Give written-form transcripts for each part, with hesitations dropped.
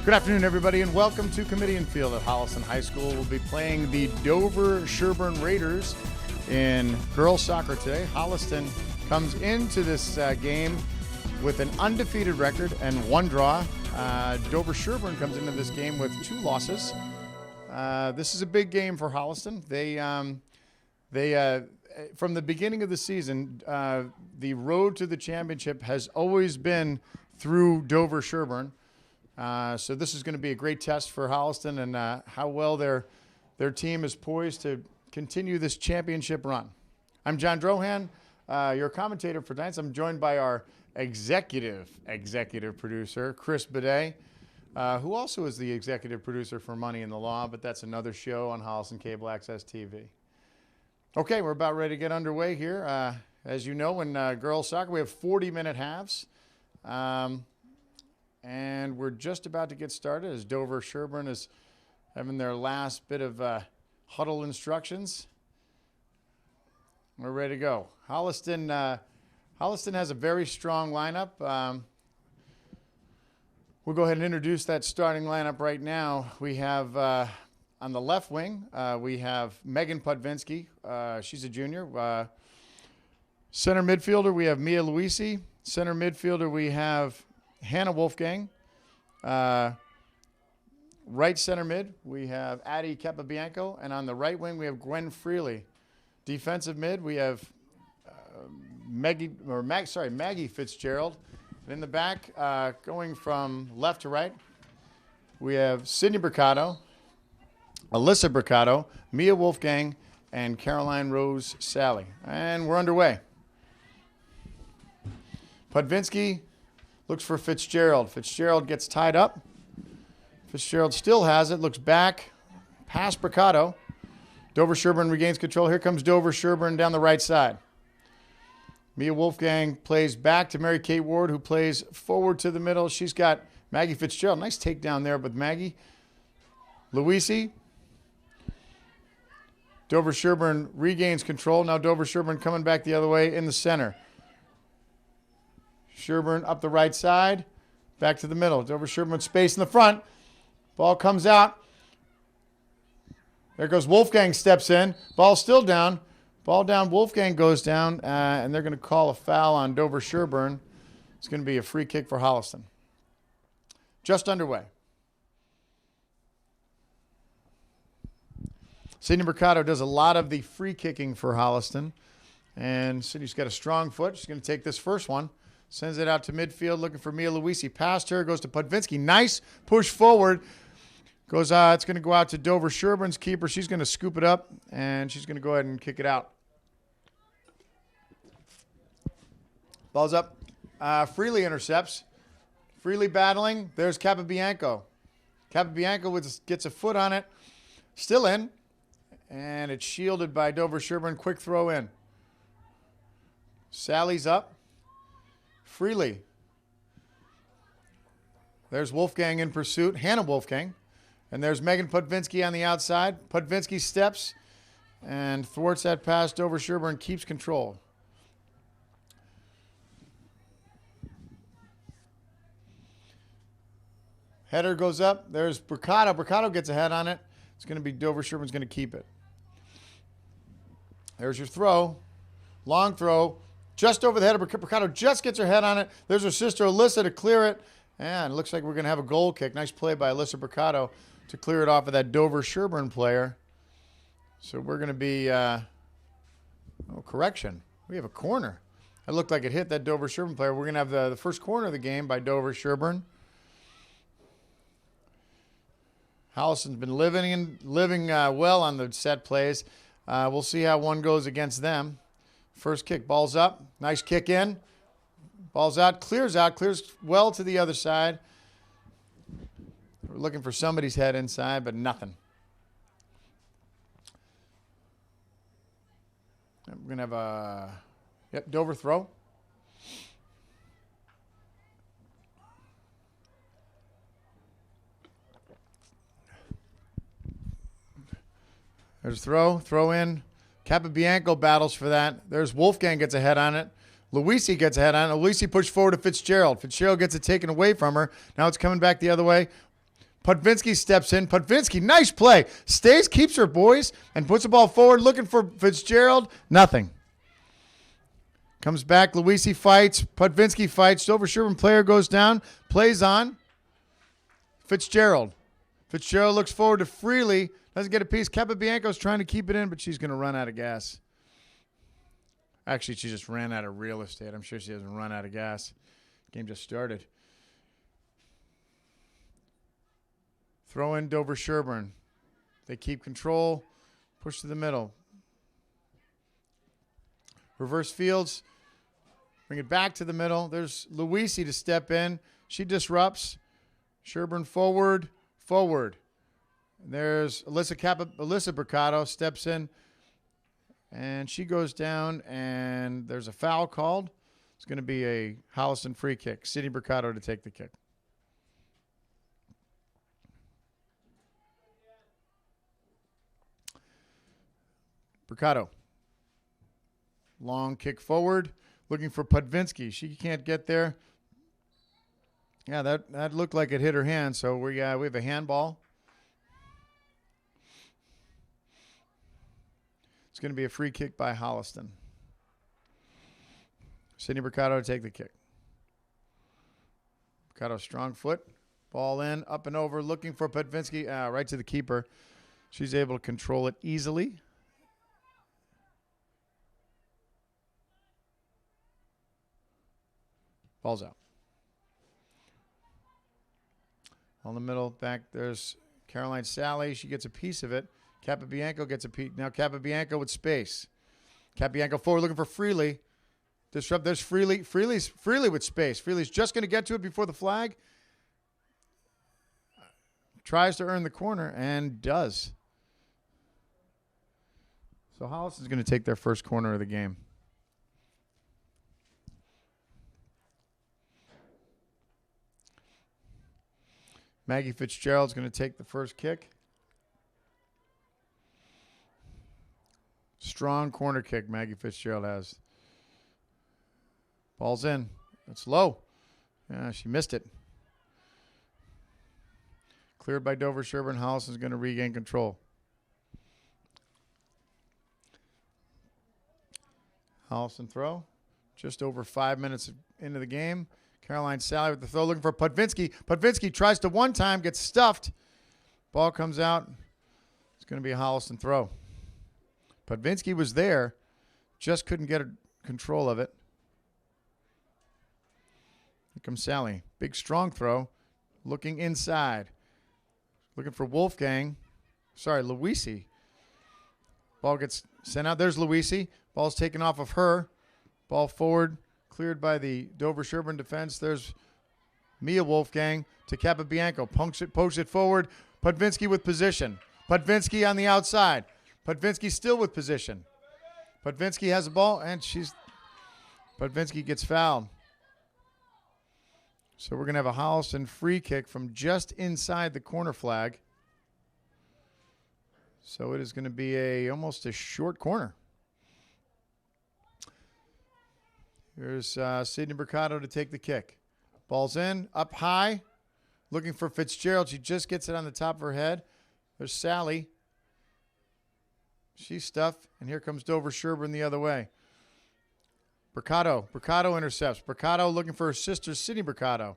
Good afternoon, everybody, and welcome to Comedian Field at Holliston High School. We'll be playing the Dover-Sherborn Raiders in girls soccer today. Holliston comes into this game with an undefeated record and one draw. Dover-Sherborn comes into this game with 2 losses. This is a big game for Holliston. They from the beginning of the season, the road to the championship has always been through Dover-Sherborn. So this is going to be a great test for Holliston and how well their team is poised to continue this championship run. I'm John Drohan, your commentator for tonight. I'm joined by our executive producer, Chris Bidet, who also is the executive producer for Money in the Law, but that's another show on Holliston Cable Access TV. Okay, we're about ready to get underway here. As you know, in girls soccer, we have 40-minute halves. And we're just about to get started as Dover-Sherborn is having their last bit of huddle instructions. We're ready to go. Holliston has a very strong lineup. We'll go ahead and introduce that starting lineup right now. We have on the left wing, we have Megan Podvinsky. She's a junior. Center midfielder, we have Mia Luisi. Center midfielder, we have Hannah Wolfgang. Right center mid, we have Addie Capabianco. And on the right wing, we have Gwen Freely. Defensive mid, we have Maggie Fitzgerald. And in the back, going from left to right, we have Sydney Bricado, Alyssa Bricado, Mia Wolfgang, and Caroline Rose Sally. And we're underway. Podvinsky looks for Fitzgerald. Fitzgerald gets tied up. Fitzgerald still has it. Looks back. Past Bricado. Dover-Sherborn regains control. Here comes Dover-Sherborn down the right side. Mia Wolfgang plays back to Mary Kate Ward, who plays forward to the middle. She's got Maggie Fitzgerald. Nice takedown there with Maggie. Luisi. Dover-Sherborn regains control. Now Dover-Sherborn coming back the other way in the center. Sherborn up the right side, back to the middle. Dover-Sherborn space in the front. Ball comes out. There goes Wolfgang, steps in. Ball still down. Ball down, Wolfgang goes down, and they're going to call a foul on Dover-Sherborn. It's going to be a free kick for Holliston. Just underway. Sydney Mercado does a lot of the free kicking for Holliston, and Sydney's got a strong foot. She's going to take this first one. Sends it out to midfield, looking for Mia Luisi. Past her, goes to Podvinsky. Nice push forward. Goes. It's going to go out to Dover-Sherborn's keeper. She's going to scoop it up, and she's going to go ahead and kick it out. Ball's up. Freely intercepts. Freely battling. There's Capabianco. Capabianco gets a foot on it. Still in. And it's shielded by Dover-Sherborn. Quick throw in. Sally's up. Freely. There's Wolfgang in pursuit. Hannah Wolfgang. And there's Megan Podvinsky on the outside. Podvinsky steps and thwarts that pass. Dover-Sherborn keeps control. Header goes up. There's Bricado. Bricado gets a head on it. It's going to be Dover-Sherborn's going to keep it. There's your throw. Long throw. Just over the head of Bricado, just gets her head on it. There's her sister, Alyssa, to clear it. And it looks like we're going to have a goal kick. Nice play by Alyssa Bricado to clear it off of that Dover-Sherborn player. So we're going to be, correction. We have a corner. It looked like it hit that Dover-Sherborn player. We're going to have the first corner of the game by Dover-Sherborn. Holliston's been living well on the set plays. We'll see how one goes against them. First kick, ball's up. Nice kick in. Ball's out, clears well to the other side. We're looking for somebody's head inside, but nothing. We're going to have a Dover throw. There's throw in. Capabianco battles for that. There's Wolfgang gets a head on it. Luisi gets a head on it. Luisi pushed forward to Fitzgerald. Fitzgerald gets it taken away from her. Now it's coming back the other way. Podvinsky steps in. Podvinsky, nice play. Stays, keeps her boys, and puts the ball forward looking for Fitzgerald. Nothing. Comes back. Luisi fights. Podvinsky fights. Dover-Sherborn player goes down. Plays on. Fitzgerald. Fitzgerald looks forward to Freely. Doesn't get a piece. Capabianco's trying to keep it in, but she's going to run out of gas. Actually, she just ran out of real estate. I'm sure she doesn't run out of gas. Game just started. Throw in Dover-Sherborn. They keep control. Push to the middle. Reverse fields. Bring it back to the middle. There's Luisi to step in. She disrupts. Sherborn forward. Forward. There's Alyssa Bricado steps in. And she goes down, and there's a foul called. It's going to be a Holliston free kick. Sidney Bricado to take the kick. Bricado. Long kick forward, looking for Podvinsky. She can't get there. Yeah, that looked like it hit her hand, so we have a handball. It's going to be a free kick by Holliston. Sidney Bricado to take the kick. Bricado strong foot. Ball in, up and over, looking for Podvinsky. Right to the keeper. She's able to control it easily. Ball's out. On the middle, back, there's Caroline Sally. She gets a piece of it. Capabianco gets a piece. Now Capabianco with space. Capabianco forward looking for Freely. Disrupt. There's Freely. Freely with space. Freely's just going to get to it before the flag. Tries to earn the corner and does. So Holliston's going to take their first corner of the game. Maggie Fitzgerald's going to take the first kick. Strong corner kick Maggie Fitzgerald has. Ball's in. It's low. She missed it. Cleared by Dover-Sherborn. Holliston's going to regain control. Holliston throw. Just over 5 minutes into the game. Caroline Sally with the throw, looking for Podvinsky. Podvinsky tries to one time, gets stuffed. Ball comes out. It's going to be a Holliston throw. Podvinsky was there, just couldn't get control of it. Here comes Sally. Big, strong throw. Looking inside. Looking for Wolfgang. Sorry, Luisi. Ball gets sent out. There's Luisi. Ball's taken off of her. Ball forward. Cleared by the Dover-Sherborn defense. There's Mia Wolfgang to Capabianco. Pokes it forward. Podvinsky with position. Podvinsky on the outside. Podvinsky still with position. Podvinsky has the ball, and Podvinsky gets fouled. So we're going to have a Holliston free kick from just inside the corner flag. So it is going to be almost a short corner. Here's Sidney Bricado to take the kick. Ball's in, up high, looking for Fitzgerald. She just gets it on the top of her head. There's Sally. She's stuffed, and here comes Dover-Sherborn the other way. Bricado intercepts. Bricado looking for her sister, Sidney Bricado.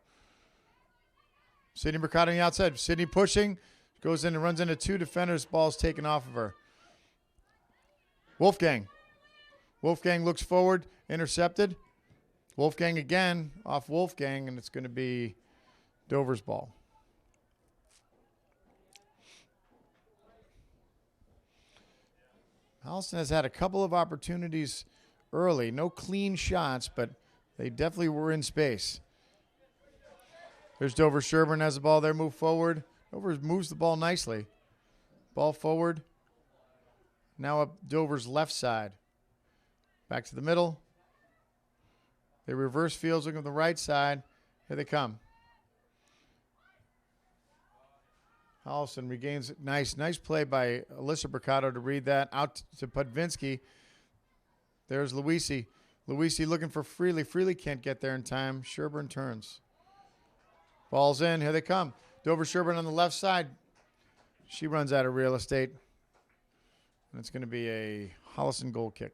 Sidney Bricado on the outside. Sidney pushing, goes in and runs into two defenders. Ball's taken off of her. Wolfgang looks forward, intercepted. Wolfgang again, off Wolfgang, and it's going to be Dover's ball. Holliston has had a couple of opportunities early. No clean shots, but they definitely were in space. There's Dover-Sherborn has the ball there, move forward. Dover moves the ball nicely. Ball forward. Now up Dover's left side. Back to the middle. They reverse fields, looking at the right side. Here they come. Holliston regains it. Nice play by Alyssa Bricado to read that. Out to Podvinsky. There's Luisi. Luisi looking for Freely. Freely can't get there in time. Sherborn turns. Ball's in. Here they come. Dover-Sherborn on the left side. She runs out of real estate. And it's going to be a Holliston goal kick.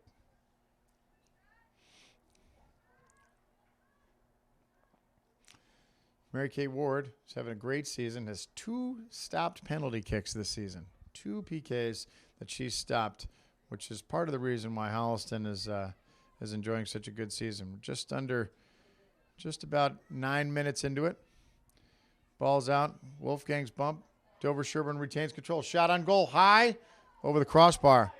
Mary Kay Ward is having a great season. Has 2 stopped penalty kicks this season. 2 PKs that she's stopped, which is part of the reason why Holliston is enjoying such a good season. We're just about 9 minutes into it. Ball's out. Wolfgang's bump. Dover-Sherborn retains control. Shot on goal. High over the crossbar.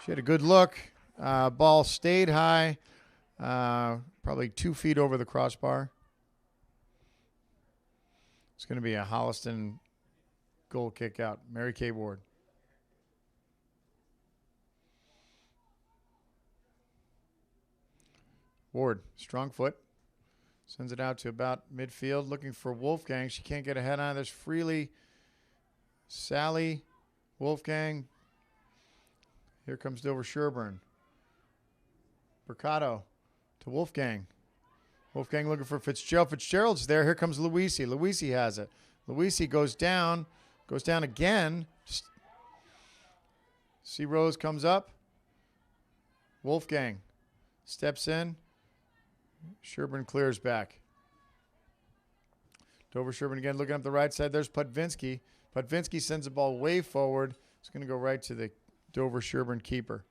She had a good look. Ball stayed high. Probably 2 feet over the crossbar. It's going to be a Holliston goal kick out. Mary Kay Ward. Ward, strong foot. Sends it out to about midfield, looking for Wolfgang. She can't get a head on it. There's Freely, Sally, Wolfgang. Here comes Dover-Sherborn. Mercado to Wolfgang. Wolfgang looking for Fitzgerald. Fitzgerald's there. Here comes Luisi. Luisi has it. Luisi goes down again. C. Rose comes up. Wolfgang steps in. Sherborn clears back. Dover-Sherborn again looking up the right side. There's Pudvinsky. Pudvinsky sends the ball way forward. It's going to go right to the Dover-Sherborn keeper.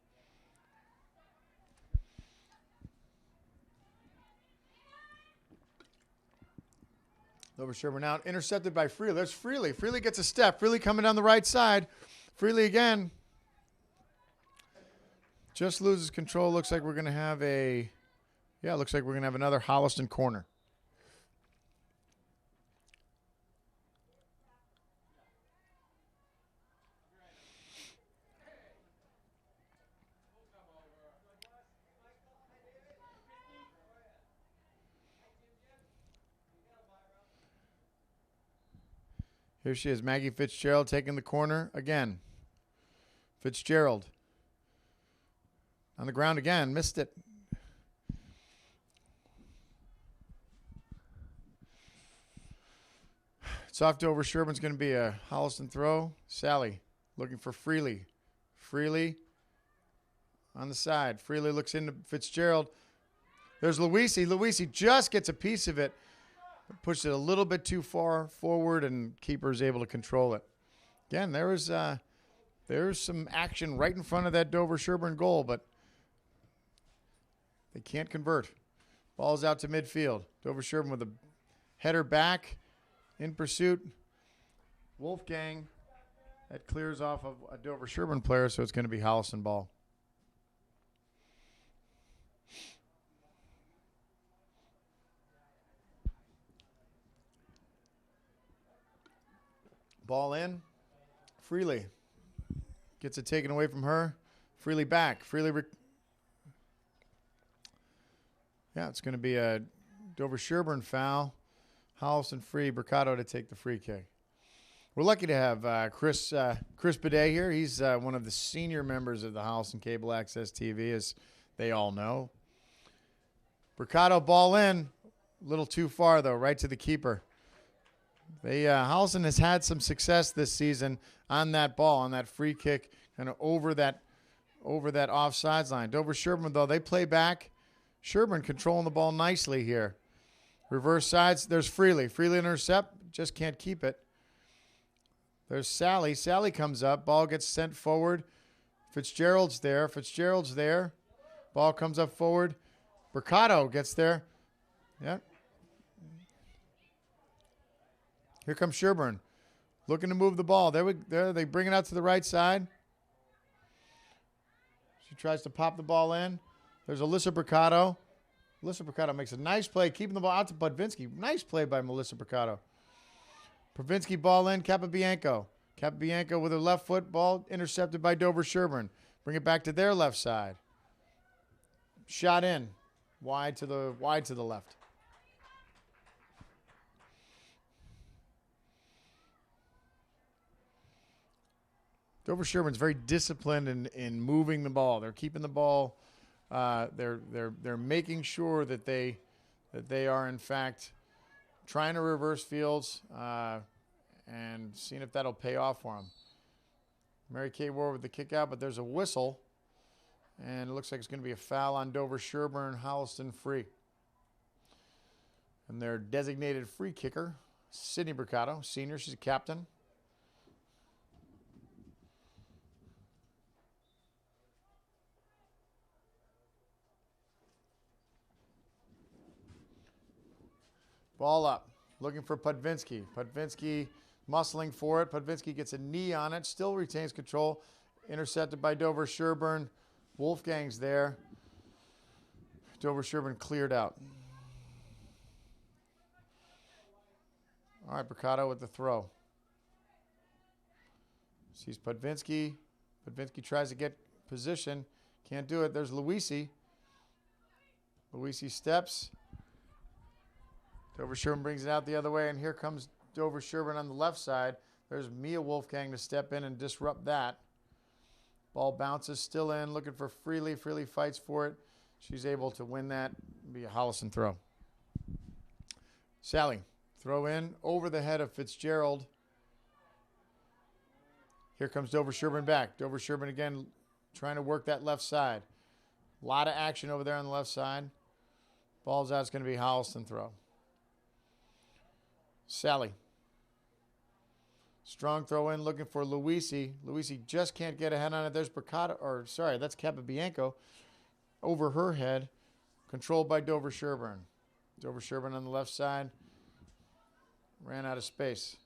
Dover-Sherborn out. Intercepted by Freely. There's Freely. Freely gets a step. Freely coming down the right side. Freely again. Just loses control. Looks like we're going to have looks like we're going to have another Holliston corner. Here she is, Maggie Fitzgerald taking the corner again. Fitzgerald on the ground again, missed it. It's off to Dover-Sherborn's going to be a Holliston throw. Sally looking for Freely. Freely on the side. Freely looks into Fitzgerald. There's Luisi. Luisi just gets a piece of it. Pushed it a little bit too far forward, and keeper's able to control it. Again, there's some action right in front of that Dover-Sherborn goal, but they can't convert. Ball's out to midfield. Dover-Sherborn with a header back, in pursuit. Wolfgang, that clears off of a Dover-Sherborn player, so it's going to be Holliston ball. Ball in. Freely gets it taken away from her. Freely back. It's going to be a Dover-Sherborn foul. Holliston free. Mercado to take the free kick. We're lucky to have Chris Bidet here. He's one of the senior members of the Holliston Cable Access TV, as they all know. Mercado ball in. A little too far, though, right to the keeper. Holliston has had some success this season on that ball, on that free kick, kind of over that offsides line. Dover-Sherborn, though, they play back. Sherborn controlling the ball nicely here. Reverse sides. There's Freely. Freely intercept. Just can't keep it. There's Sally. Sally comes up. Ball gets sent forward. Fitzgerald's there. Ball comes up forward. Mercado gets there. Yeah. Here comes Sherborn, looking to move the ball. There they bring it out to the right side. She tries to pop the ball in. There's Alyssa Mercado. Alyssa Mercado makes a nice play, keeping the ball out to Pudvinsky. Nice play by Melissa Mercado. Pudvinsky ball in, Capabianco. Capabianco with her left foot, ball intercepted by Dover-Sherborn. Bring it back to their left side. Shot in, wide to the left. Dover-Sherborn's very disciplined in moving the ball. They're keeping the ball. They're making sure that they are in fact trying to reverse fields and seeing if that'll pay off for him. Mary Kay Ward with the kick out, but there's a whistle. And it looks like it's going to be a foul on Dover-Sherborn. Holliston free. And their designated free kicker, Sydney Bricado, senior. She's a captain. Ball up. Looking for Pudvinsky. Pudvinsky muscling for it. Pudvinsky gets a knee on it. Still retains control. Intercepted by Dover-Sherborn. Wolfgang's there. Dover-Sherborn cleared out. All right, Bricado with the throw. Sees Pudvinsky. Pudvinsky tries to get position. Can't do it. There's Luisi. Luisi steps. Dover-Sherborn brings it out the other way, and here comes Dover-Sherborn on the left side. There's Mia Wolfgang to step in and disrupt that. Ball bounces, still in, looking for Freely. Freely fights for it. She's able to win that. It'll be a Holliston throw. Sally, throw in over the head of Fitzgerald. Here comes Dover-Sherborn back. Dover-Sherborn again trying to work that left side. A lot of action over there on the left side. Ball's out. It's going to be a Holliston throw. Sally. Strong throw in, looking for Luisi. Luisi just can't get ahead on it. There's Bricado, or sorry, that's Capabianco over her head. Controlled by Dover-Sherborn. Dover-Sherborn on the left side. Ran out of space.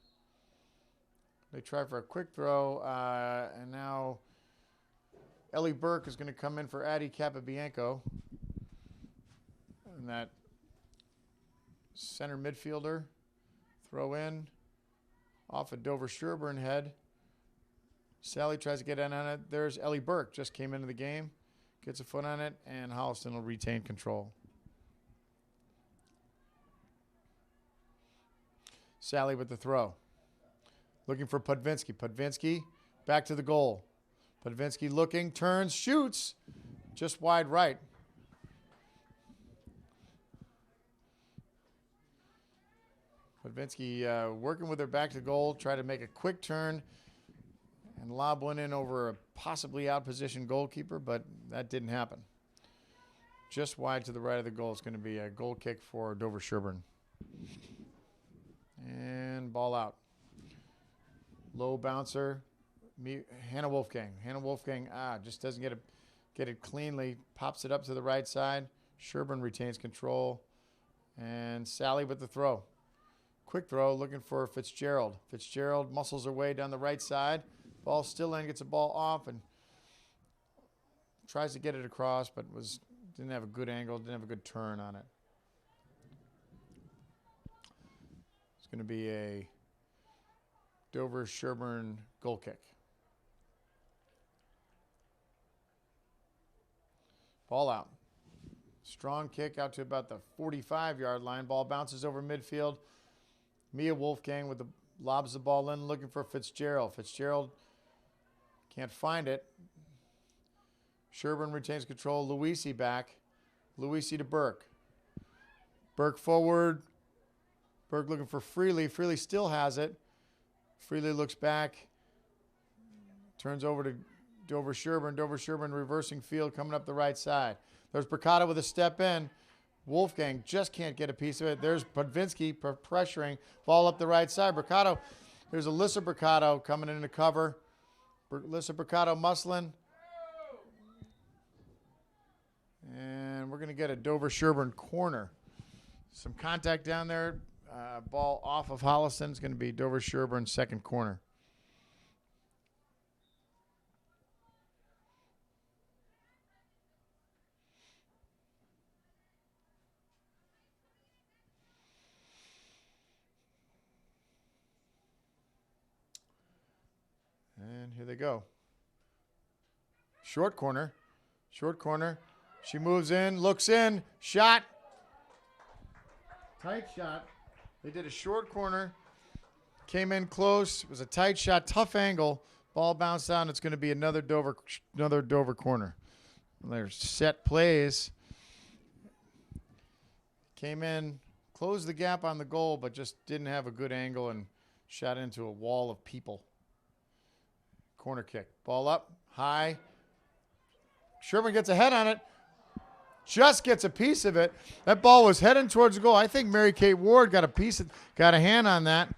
They try for a quick throw, and now Ellie Burke is going to come in for Addie Capabianco. And that center midfielder. Throw in off a Dover-Sherborn head. Sally tries to get in on it. There's Ellie Burke. Just came into the game. Gets a foot on it, and Holliston will retain control. Sally with the throw. Looking for Pudvinsky. Pudvinsky back to the goal. Pudvinsky looking, turns, shoots. Just wide right. Pudvinsky working with her back to goal, try to make a quick turn and lob one in over a possibly out-positioned goalkeeper, but that didn't happen. Just wide to the right of the goal. It's going to be a goal kick for Dover-Sherborn. And ball out. Low bouncer, Hannah Wolfgang. Hannah Wolfgang just doesn't get it cleanly. Pops it up to the right side. Sherborn retains control. And Sally with the throw. Quick throw, looking for Fitzgerald. Fitzgerald muscles her way down the right side. Ball still in, gets a ball off, and tries to get it across, but didn't have a good angle, didn't have a good turn on it. It's going to be a Dover-Sherborn goal kick. Ball out. Strong kick out to about the 45-yard line. Ball bounces over midfield. Mia Wolfgang lobs the ball in, looking for Fitzgerald. Fitzgerald can't find it. Sherborn retains control. Luisi back. Luisi to Burke. Burke forward. Burke looking for Freely. Freely still has it. Freely looks back. Turns over to Dover-Sherborn. Dover-Sherborn reversing field, coming up the right side. There's Bricado with a step in. Wolfgang just can't get a piece of it. There's Pudvinsky pressuring. Ball up the right side. Bricado. There's Alyssa Bricado coming into cover. Alyssa Bricado muscling. And we're going to get a Dover-Sherborn corner. Some contact down there. Ball off of Holliston. It's going to be Dover-Sherborn's second corner. And here they go. Short corner. Short corner. She moves in, looks in, shot. Tight shot. They did a short corner. Came in close. It was a tight shot, tough angle. Ball bounced down. It's going to be another Dover corner. There's set plays. Came in closed the gap on the goal, but just didn't have a good angle and shot into a wall of people. Corner kick. Ball up, high. Sherborn gets a head on it. Just gets a piece of it. That ball was heading towards the goal. I think Mary Kate Ward got a hand on that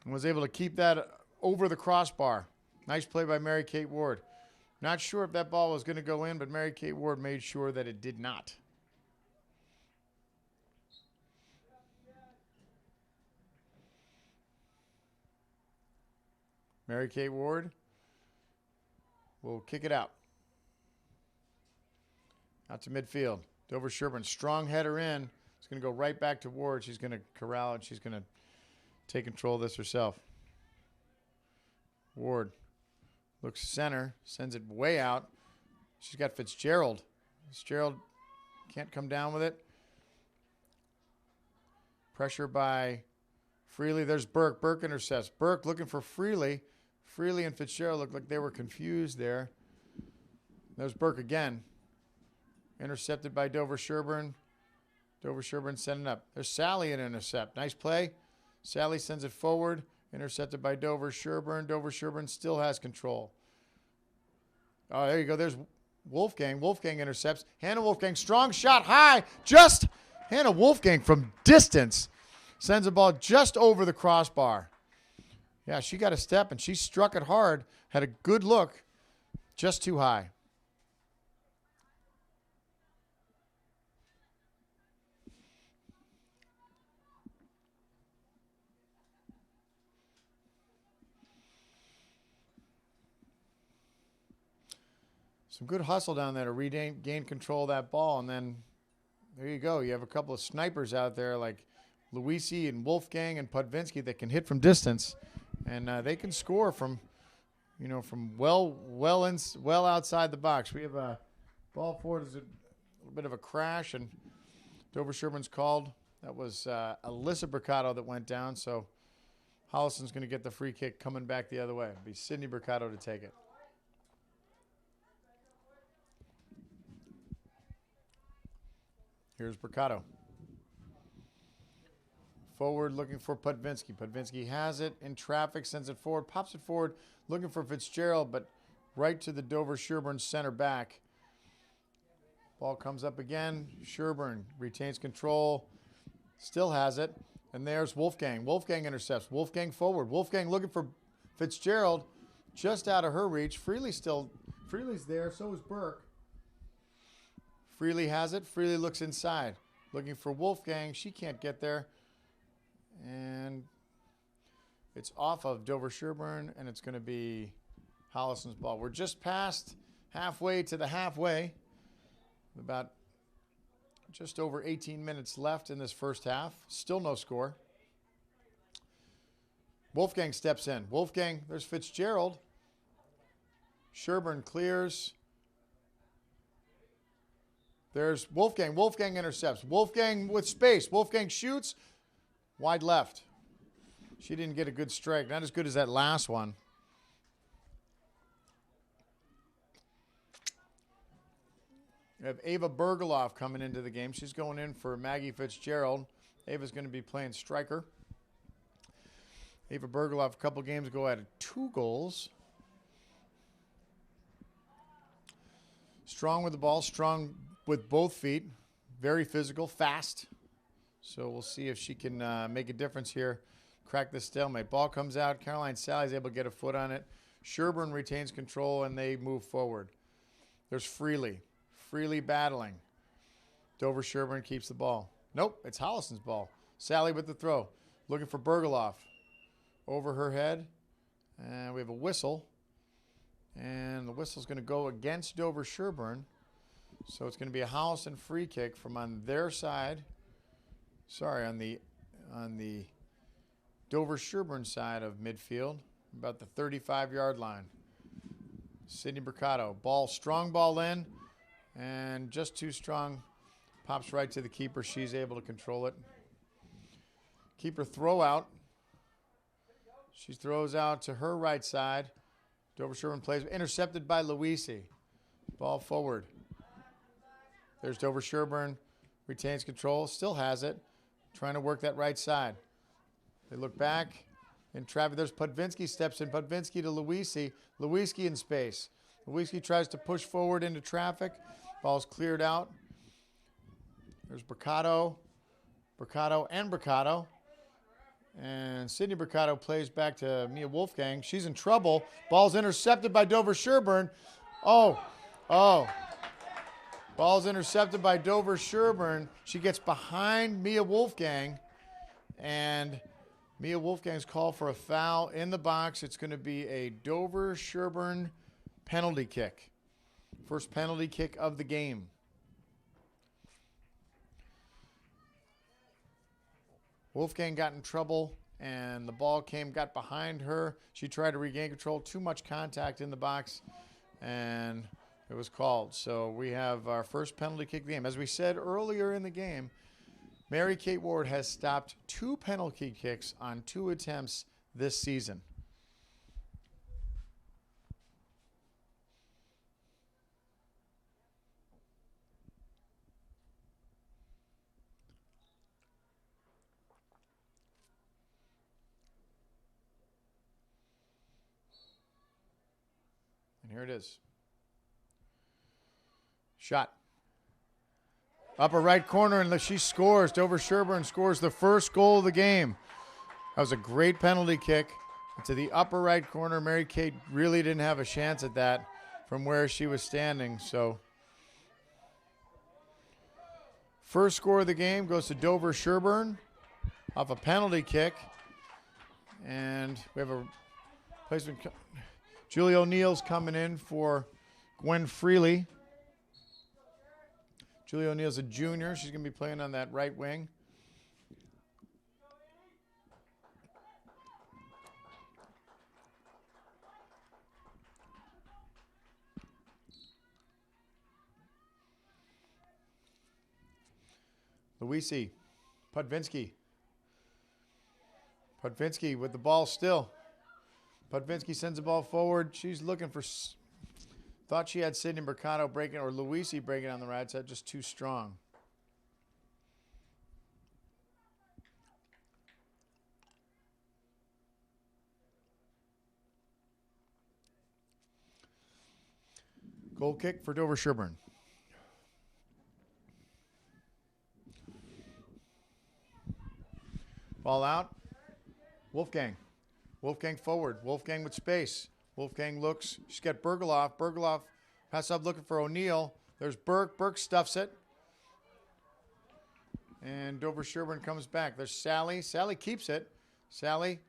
and was able to keep that over the crossbar. Nice play by Mary Kate Ward. Not sure if that ball was going to go in, but Mary Kate Ward made sure that it did not. Mary Kate Ward will kick it out. Out to midfield. Dover-Sherborn, strong header in. It's going to go right back to Ward. She's going to corral it. She's going to take control of this herself. Ward looks center, sends it way out. She's got Fitzgerald. Fitzgerald can't come down with it. Pressure by Freely. There's Burke. Burke intercepts. Burke looking for Freely. Freely and Fitzgerald looked like they were confused there. There's Burke again. Intercepted by Dover-Sherborn. Dover-Sherborn sending up. There's Sally in intercept. Nice play. Sally sends it forward. Intercepted by Dover-Sherborn. Dover-Sherborn still has control. Oh, there you go. There's Wolfgang. Wolfgang intercepts. Hannah Wolfgang, strong shot, high. Just Hannah Wolfgang from distance sends the ball just over the crossbar. Yeah, she got a step, and she struck it hard. Had a good look. Just too high. Some good hustle down there to regain control of that ball, and then there you go. You have a couple of snipers out there like Luisi and Wolfgang and Podvinsky that can hit from distance, and they can score from, from well outside the box. We have a ball forward. Is a little bit of a crash, and Dover-Sherborn's called. That was Alyssa Bricado that went down, so Holliston's going to get the free kick coming back the other way. It'll be Sydney Bricado to take it. Here's Bricado. Forward looking for Podvinsky. Podvinsky has it in traffic, sends it forward, pops it forward, looking for Fitzgerald, but right to the Dover-Sherborn center back. Ball comes up again. Sherborn retains control, still has it, and there's Wolfgang. Wolfgang intercepts. Wolfgang forward. Wolfgang looking for Fitzgerald, just out of her reach. Freely's there, so is Burke. Freely has it. Freely looks inside. Looking for Wolfgang. She can't get there. And it's off of Dover-Sherborn, and it's going to be Holliston's ball. We're just past halfway to the halfway. About just over 18 minutes left in this first half. Still no score. Wolfgang steps in. Wolfgang, there's Fitzgerald. Sherborn clears. There's Wolfgang. Wolfgang intercepts. Wolfgang with space. Wolfgang shoots. Wide left. She didn't get a good strike. Not as good as that last one. We have Ava Bergeloff coming into the game. She's going in for Maggie Fitzgerald. Ava's going to be playing striker. Ava Bergeloff a couple games ago had 2 goals. Strong with the ball. Strong with both feet. Very physical. Fast. So we'll see if she can make a difference here. Crack this stalemate. Ball comes out. Caroline Sally's able to get a foot on it. Sherborn retains control, and they move forward. There's Freely. Freely battling. Dover-Sherborn keeps the ball. Nope, it's Holliston's ball. Sally with the throw. Looking for Bergeloff. Over her head. And we have a whistle. And the whistle's going to go against Dover-Sherborn. So it's going to be a Holliston free kick from on their side. Sorry, on the Dover-Sherborn side of midfield, about the 35-yard line. Sydney Bricado. Strong ball in, and just too strong. Pops right to the keeper. She's able to control it. Keeper throw out. She throws out to her right side. Dover-Sherborn plays. Intercepted by Luisi. Ball forward. There's Dover-Sherborn retains control, still has it, trying to work that right side. They look back in traffic. There's Podvinsky, steps in. Podvinsky to Luisi. Luisi in space. Luisi tries to push forward into traffic. Ball's cleared out. There's Bricado. Bricado and Bricado. And Sydney Bricado plays back to Mia Wolfgang. She's in trouble. Ball's intercepted by Dover-Sherborn. Oh. Ball's intercepted by Dover-Sherborn. She gets behind Mia Wolfgang. And Mia Wolfgang's called for a foul in the box. It's going to be a Dover-Sherborn penalty kick. First penalty kick of the game. Wolfgang got in trouble, and the ball got behind her. She tried to regain control. Too much contact in the box, and it was called. So we have our first penalty kick of the game. As we said earlier in the game, Mary Kate Ward has stopped 2 penalty kicks on 2 attempts this season. And here it is. Shot. Upper right corner, and she scores. Dover-Sherborn scores the first goal of the game. That was a great penalty kick to the upper right corner. Mary Kate really didn't have a chance at that from where she was standing. So, first score of the game goes to Dover-Sherborn off a penalty kick. And we have a placement. Julie O'Neill's coming in for Gwen Freely. Julie O'Neill's a junior. She's going to be playing on that right wing. Luisi. Podvinsky. Podvinsky with the ball still. Podvinsky sends the ball forward. She's looking for... Thought she had Sydney Mercado breaking, or Luisi breaking on the right side, just too strong. Goal kick for Dover-Sherborn. Ball out. Wolfgang. Wolfgang forward. Wolfgang with space. Wolfgang looks. She's got Bergeloff. Bergeloff passes up looking for O'Neill. There's Burke. Burke stuffs it. And Dover-Sherborn comes back. There's Sally. Sally keeps it. Sally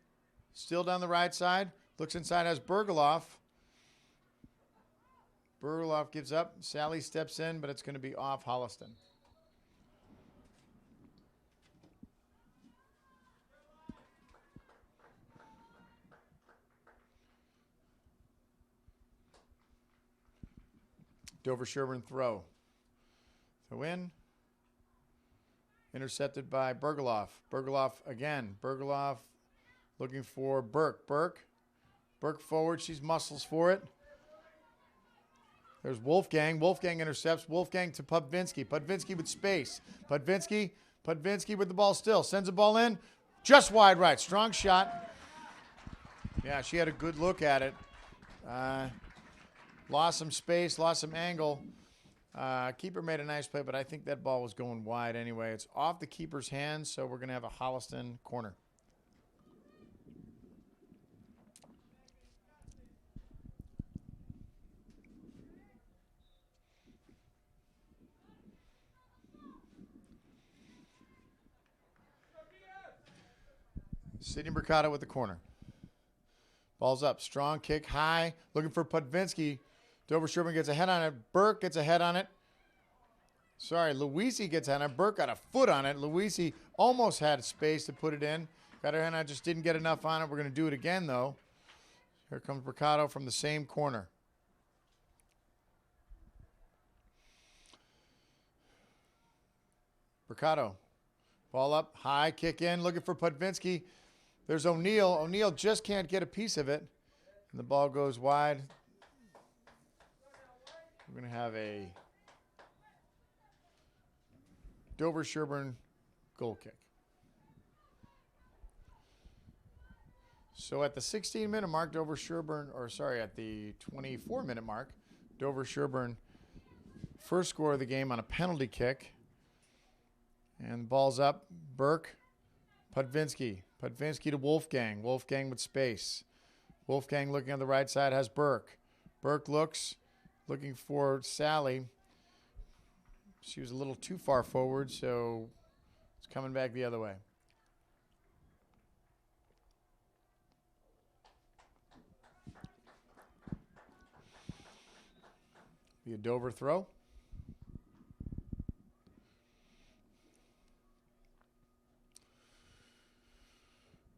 still down the right side. Looks inside, has Bergeloff. Bergeloff gives up. Sally steps in, but it's going to be off Holliston. Dover-Sherborn throw. Throw in. Intercepted by Bergeloff. Bergeloff again. Bergeloff looking for Burke. Burke forward. She's muscles for it. There's Wolfgang. Wolfgang intercepts. Wolfgang to Podvinsky. Podvinsky with space. Podvinsky with the ball still. Sends the ball in. Just wide right. Strong shot. Yeah, she had a good look at it. Lost some space, lost some angle. Keeper made a nice play, but I think that ball was going wide anyway. It's off the keeper's hands, so we're going to have a Holliston corner. Sydney Mercado with the corner. Ball's up. Strong kick, high. Looking for Podvinsky. Dover-Sherborn gets a head on it. Burke gets a head on it. Sorry, Luisi gets a head on it. Burke got a foot on it. Luisi almost had space to put it in. Got her hand on it, just didn't get enough on it. We're going to do it again, though. Here comes Mercado from the same corner. Mercado. Ball up, high, kick in. Looking for Podvinsky. There's O'Neill. O'Neill just can't get a piece of it. And the ball goes wide. We're going to have a Dover-Sherborn goal kick. So at the 16-minute mark, at the 24-minute mark, Dover-Sherborn first score of the game on a penalty kick. And the ball's up. Burke, Pudvinsky. Pudvinsky to Wolfgang. Wolfgang with space. Wolfgang looking on the right side has Burke. Burke looking for Sally. She was a little too far forward, so it's coming back the other way. Be a Dover throw.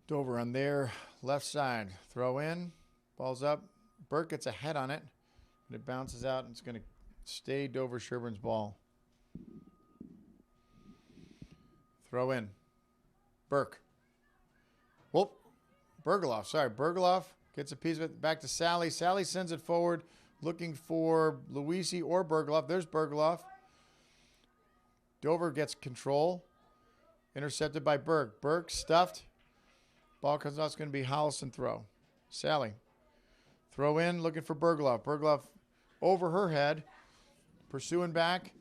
Dover on their left side. Throw in. Ball's up. Burke gets a head on it. And it bounces out, and it's going to stay Dover-Sherborn's ball. Throw in. Burke. Whoop. Bergoloff. Sorry. Bergoloff gets a piece of it. Back to Sally. Sally sends it forward, looking for Luisi or Bergoloff. There's Bergoloff. Dover gets control. Intercepted by Burke. Burke stuffed. Ball comes out. It's going to be Holliston throw. Sally. Throw in, looking for Bergoloff. Bergoloff over her head. Pursuing back.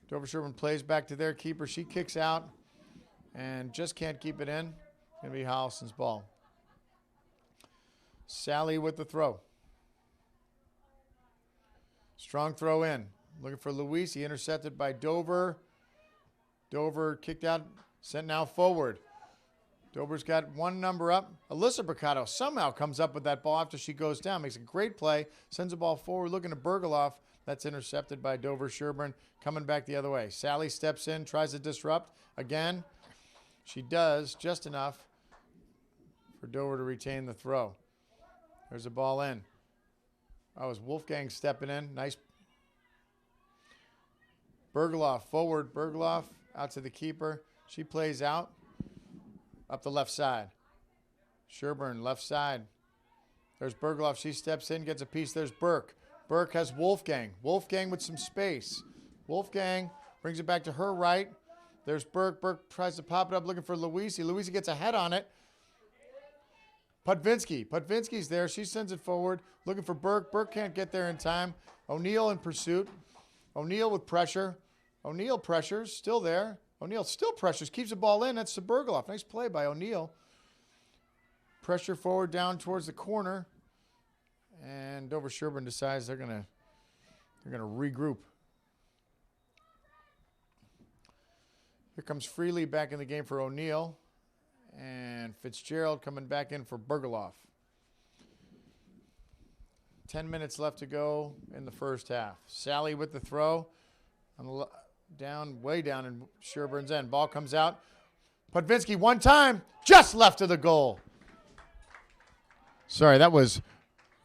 Dover-Sherborn plays back to their keeper. She kicks out and just can't keep it in. It's going to be Holliston's ball. Sally with the throw. Strong throw in. Looking for Luisi. Intercepted by Dover. Dover kicked out. Sent now forward. Dover's got one number up. Alyssa Bricado somehow comes up with that ball after she goes down. Makes a great play. Sends the ball forward. Looking to Bergoloff. That's intercepted by Dover-Sherborn. Coming back the other way. Sally steps in. Tries to disrupt. Again. She does just enough for Dover to retain the throw. There's a ball in. That was Wolfgang stepping in. Nice. Bergoloff forward. Bergoloff out to the keeper. She plays out. Up the left side. Sherborn, left side. There's Bergoloff. She steps in, gets a piece. There's Burke. Burke has Wolfgang. Wolfgang with some space. Wolfgang brings it back to her right. There's Burke. Burke tries to pop it up looking for Luisi. Luisi gets a head on it. Pudvinsky. Pudvinsky's there. She sends it forward looking for Burke. Burke can't get there in time. O'Neill in pursuit. O'Neill with pressure. O'Neill pressures. Still there. O'Neill still pressures, keeps the ball in. That's to Bergoloff. Nice play by O'Neill. Pressure forward down towards the corner. And Dover-Sherborn decides they're gonna regroup. Here comes Freely back in the game for O'Neill. And Fitzgerald coming back in for Bergoloff. 10 minutes left to go in the first half. Sally with the throw. On the way down in Sherborn's end. Ball comes out. Pudvinsky one time, just left of the goal. Sorry, that was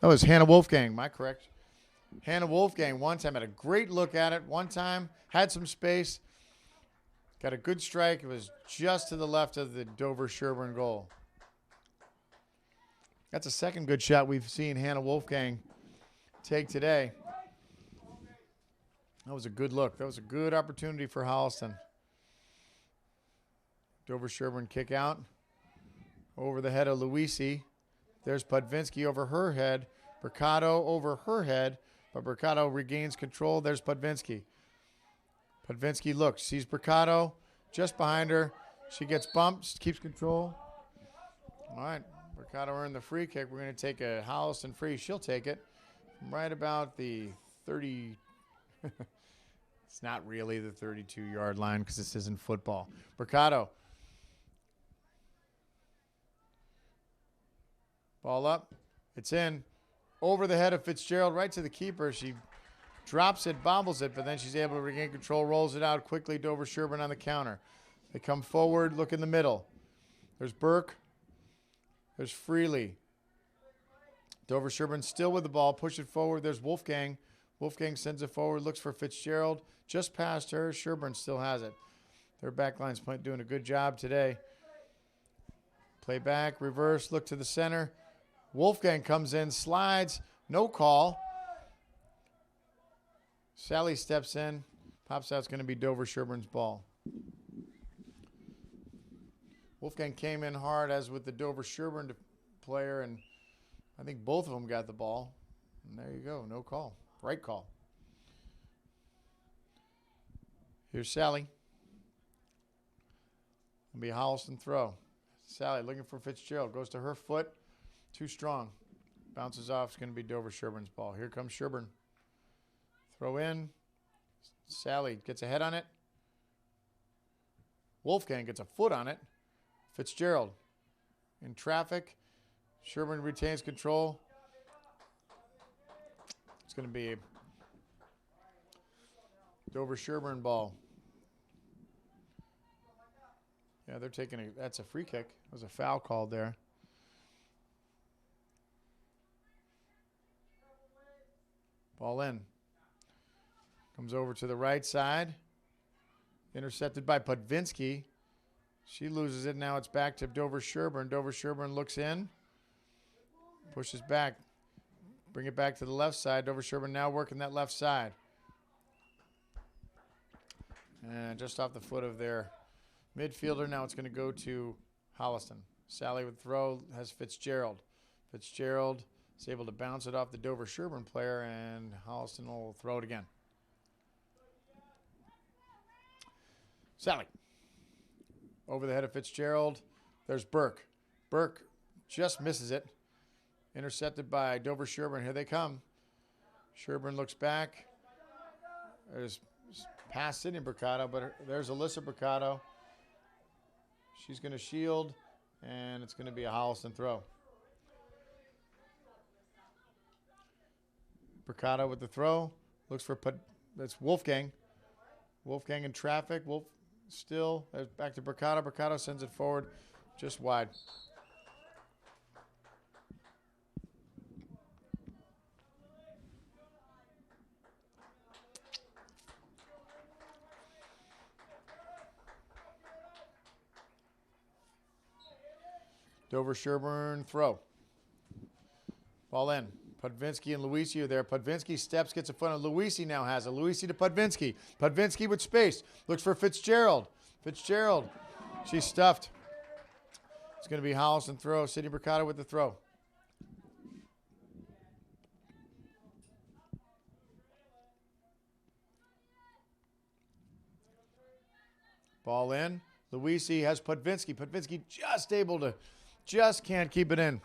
Hannah Wolfgang. Am I correct? Hannah Wolfgang one time had a great look at it. One time had some space. Got a good strike. It was just to the left of the Dover-Sherborn goal. That's a second good shot we've seen Hannah Wolfgang take today. That was a good look. That was a good opportunity for Holliston. Dover-Sherborn kick out. Over the head of Luisi. There's Pudvinsky over her head. Bricado over her head. But Bricado regains control. There's Pudvinsky. Pudvinsky looks. Sees Bricado just behind her. She gets bumped. Keeps control. All right. Bricado earned the free kick. We're going to take a Holliston free. She'll take it. Right about the 30. It's not really the 32-yard line because this isn't football. Bricado. Ball up. It's in. Over the head of Fitzgerald, right to the keeper. She drops it, bobbles it, but then she's able to regain control, rolls it out quickly. Dover-Sherborn on the counter. They come forward, look in the middle. There's Burke. There's Freely. Dover-Sherborn still with the ball. Push it forward. There's Wolfgang. Wolfgang sends it forward, looks for Fitzgerald. Just past her. Sherborn still has it. Their backline's doing a good job today. Play back, reverse, look to the center. Wolfgang comes in, slides, no call. Sally steps in, pops out. It's going to be Dover-Sherborn's ball. Wolfgang came in hard, as with the Dover-Sherborn player, and I think both of them got the ball. And there you go. No call. Right call. Here's Sally. It'll be a Holliston throw. Sally looking for Fitzgerald. Goes to her foot. Too strong. Bounces off. It's going to be Dover-Sherborn's ball. Here comes Sherborn. Throw in. Sally gets a head on it. Wolfgang gets a foot on it. Fitzgerald in traffic. Sherborn retains control. It's going to be a Dover-Sherborn ball. Yeah, they're taking that's a free kick. There's a foul called there. Ball in. Comes over to the right side. Intercepted by Podvinsky. She loses it. Now it's back to Dover-Sherborn. Dover-Sherborn looks in. Pushes back. Bring it back to the left side. Dover-Sherborn now working that left side. And just off the foot of their midfielder. Now it's going to go to Holliston. Sally with throw has Fitzgerald. Fitzgerald is able to bounce it off the Dover-Sherborn player, and Holliston will throw it again. Sally. Over the head of Fitzgerald. There's Burke. Burke just misses it. Intercepted by Dover-Sherborn. Here they come. Sherborn looks back. There's past Sydney Bricado, but there's Alyssa Bricado. She's going to shield, and it's going to be a Holliston throw. Bricado with the throw. Looks for that's Wolfgang. Wolfgang in traffic. Wolf still. There's back to Bricado. Bricado sends it forward just wide. Dover-Sherborn throw. Ball in. Podvinsky and Luisi are there. Podvinsky steps, gets a foot on. Luisi now has it. Luisi to Podvinsky. Podvinsky with space. Looks for Fitzgerald. Fitzgerald. She's stuffed. It's going to be Holliston throw. Sydney Bricado with the throw. Ball in. Luisi has Podvinsky. Podvinsky just can't keep it in.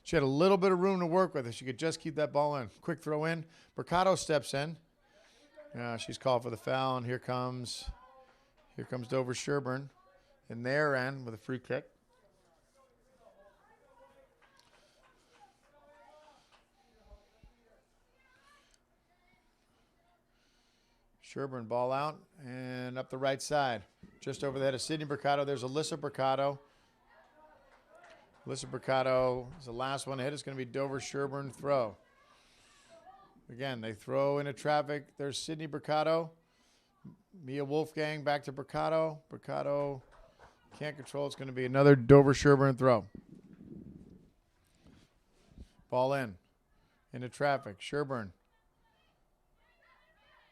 She had a little bit of room to work with if she could just keep that ball in. Quick throw in. Bricado steps in. She's called for the foul, and here comes Dover-Sherborn in their end with a free kick. Sherborn ball out and up the right side. Just over the head of Sydney Bricado. There's Alyssa Bricado. Alyssa Bricado is the last one to hit. It's going to be Dover-Sherborn throw. Again, they throw into traffic. There's Sydney Bricado. Mia Wolfgang back to Bricado. Bricado can't control. It's going to be another Dover-Sherborn throw. Ball in. Into traffic. Sherborn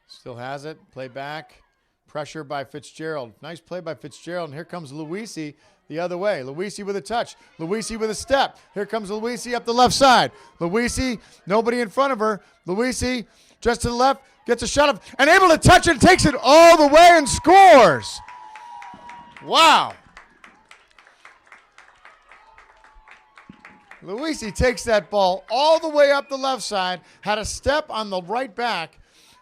still has it. Play back. Pressure by Fitzgerald. Nice play by Fitzgerald. And here comes Luisi the other way. Luisi with a touch. Luisi with a step. Here comes Luisi up the left side. Luisi, nobody in front of her. Luisi just to the left. Gets a shot of, and able to touch it. Takes it all the way and scores. Wow. Luisi takes that ball all the way up the left side. Had a step on the right back.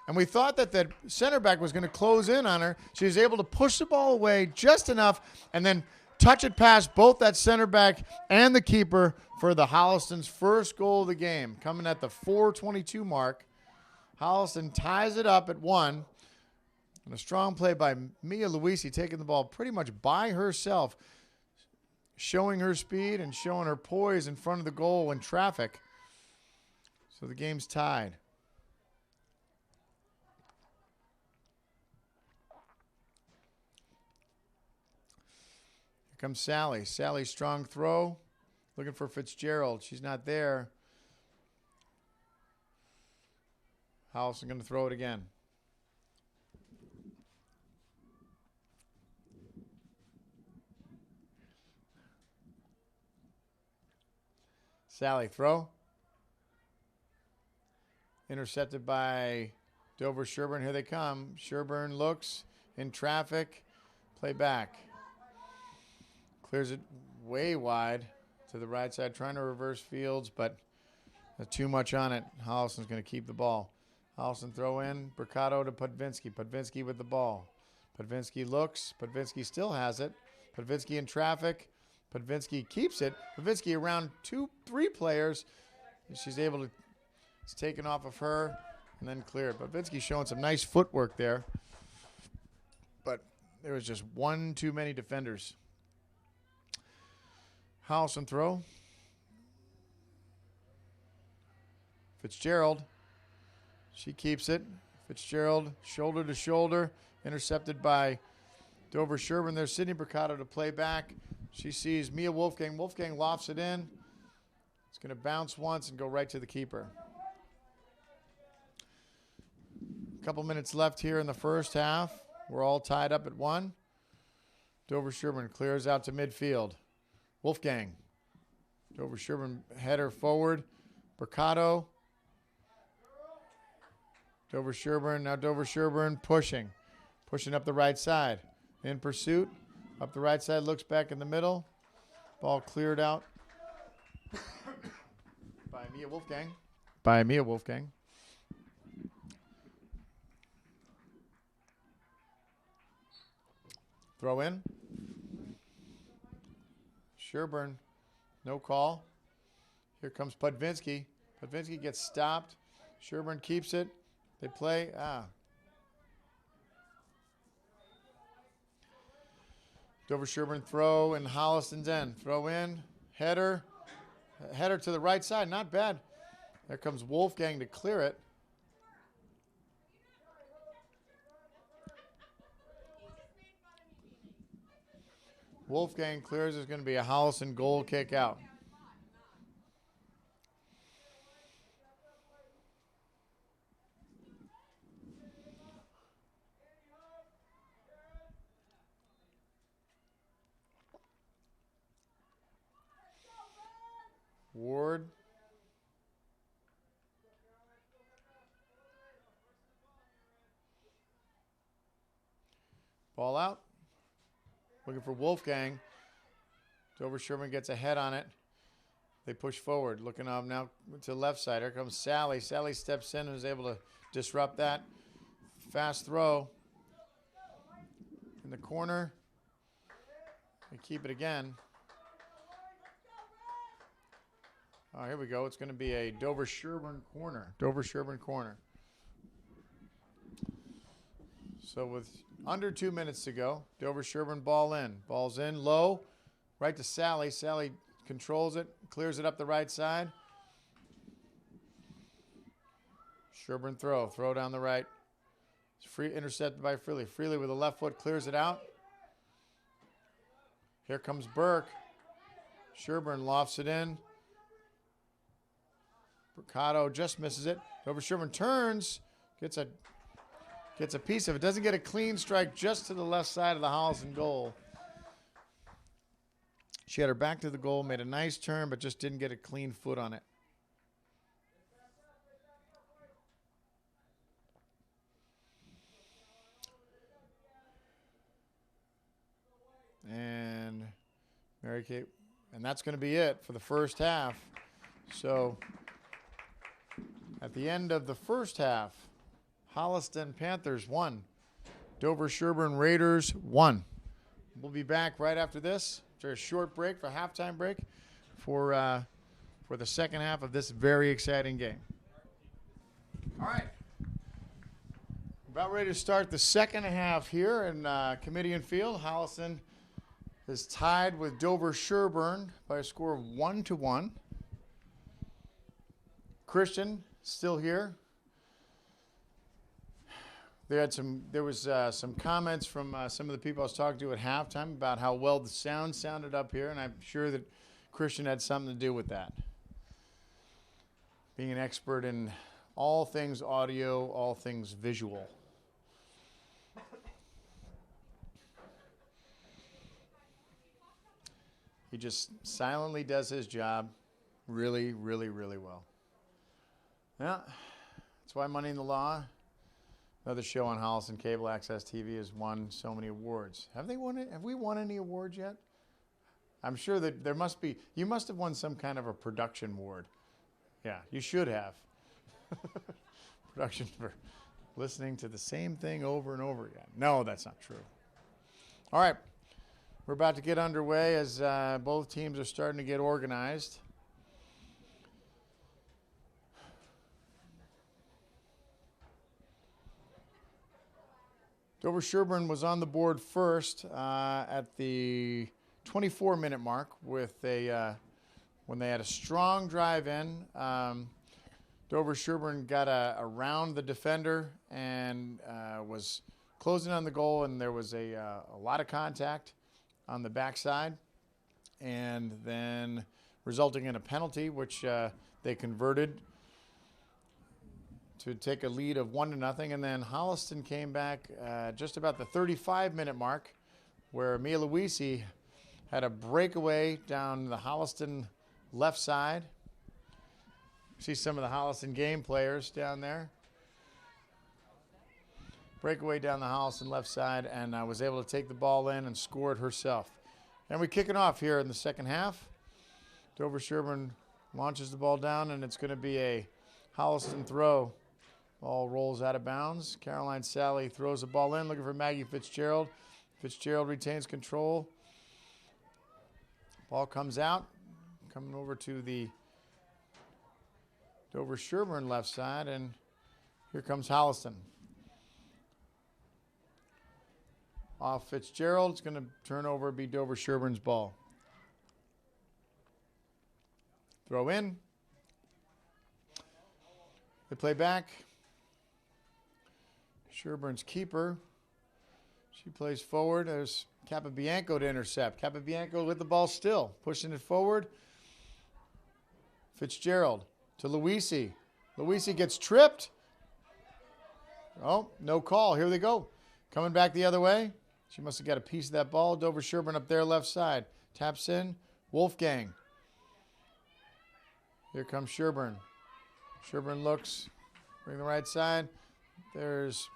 And we thought that the center back was going to close in on her. She was able to push the ball away just enough and then touch it past both that center back and the keeper for the Holliston's first goal of the game. Coming at the 4:22 mark. Holliston ties it up at 1. And a strong play by Mia Luisi, taking the ball pretty much by herself, showing her speed and showing her poise in front of the goal in traffic. So the game's tied. Comes Sally. Sally, strong throw. Looking for Fitzgerald. She's not there. Holliston going to throw it again. Sally, throw. Intercepted by Dover-Sherborn. Here they come. Sherborn looks in traffic. Play back. Clears it way wide to the right side. Trying to reverse fields, but too much on it. Holliston's going to keep the ball. Holliston throw in. Mercado to Podvinsky. Podvinsky with the ball. Podvinsky looks. Podvinsky still has it. Podvinsky in traffic. Podvinsky keeps it. Podvinsky around 2-3 players. She's able to, it's taken off of her and then cleared. Podvinsky showing some nice footwork there. But there was just one too many defenders. Holliston throw. Fitzgerald. She keeps it. Fitzgerald, shoulder to shoulder. Intercepted by Dover-Sherborn. There's Sydney Mercado to play back. She sees Mia Wolfgang. Wolfgang lofts it in. It's going to bounce once and go right to the keeper. A couple minutes left here in the first half. We're all tied up at 1. Dover-Sherborn clears out to midfield. Wolfgang. Dover-Sherborn header forward. Mercado. Dover-Sherborn. Now Dover-Sherborn pushing. Pushing up the right side. In pursuit. Up the right side. Looks back in the middle. Ball cleared out by Mia Wolfgang. Throw in. Sherborn. No call. Here comes Podvinsky. Podvinsky gets stopped. Sherborn keeps it. They play. Dover-Sherborn throw and Holliston's end. Throw in. Header. Header to the right side. Not bad. There comes Wolfgang to clear it. Wolfgang clears. There's going to be a Holliston goal kick out. Ward. Ball out. Looking for Wolfgang. Dover-Sherborn gets a head on it. They push forward. Looking now to the left side. Here comes Sally. Sally steps in and is able to disrupt that. Fast throw. In the corner. They keep it again. Oh, here we go. It's going to be a Dover-Sherborn corner. Dover-Sherborn corner. So with under 2 minutes to go, Dover-Sherborn ball in. Ball's in low. Right to Sally. Sally controls it. Clears it up the right side. Sherborn throw. Throw down the right. It's intercepted by Freely. Freely with the left foot clears it out. Here comes Burke. Sherborn lofts it in. Mercado just misses it. Dover-Sherborn turns, gets a piece of it. Doesn't get a clean strike, just to the left side of the Holliston goal. She had her back to the goal, made a nice turn, but just didn't get a clean foot on it. And Mary Kate, and that's going to be it for the first half. So at the end of the first half, Holliston Panthers 1, Dover-Sherborn Raiders 1. We'll be back right after this, after a short break for halftime break, for the second half of this very exciting game. All right. About ready to start the second half here in Comedian Field. Holliston is tied with Dover-Sherborn by a score of 1-1. Christian still here. There was some comments from some of the people I was talking to at halftime about how well the sound sounded up here, and I'm sure that Christian had something to do with that. Being an expert in all things audio, all things visual. He just silently does his job. really, really, really well. Yeah, that's why Money in the Law, another show on Holliston Cable Access TV, has won so many awards. Have they won it? Have we won any awards yet? I'm sure that there must be. You must have won some kind of a production award. Yeah, you should have. Production for listening to the same thing over and over again. No, that's not true. All right. We're about to get underway as both teams are starting to get organized. Dover-Sherborn was on the board first at the 24-minute mark with when they had a strong drive in. Dover-Sherborn got around the defender and was closing on the goal, and there was a lot of contact on the backside, and then resulting in a penalty, which they converted to take a lead of 1-0. And then Holliston came back just about the 35-minute mark, where Mia Luisi had a breakaway down the Holliston left side. See some of the Holliston game players down there. Breakaway down the Holliston left side, and was able to take the ball in and score it herself. And we kick it off here in the second half. Dover-Sherborn launches the ball down, and it's going to be a Holliston throw. Ball rolls out of bounds. Caroline Sally throws the ball in, looking for Maggie Fitzgerald. Fitzgerald retains control. Ball comes out, coming over to the Dover-Sherborn left side, and here comes Holliston. Off Fitzgerald, it's going to turn over, be Dover-Sherborn's ball. Throw in. They play back. Sherborn's keeper. She plays forward. There's Capabianco to intercept. Capabianco with the ball still, pushing it forward. Fitzgerald to Luisi. Luisi gets tripped. Oh, no call. Here they go. Coming back the other way. She must have got a piece of that ball. Dover-Sherborn up there left side. Taps in. Wolfgang. Here comes Sherborn. Sherborn looks. Bring the right side. There's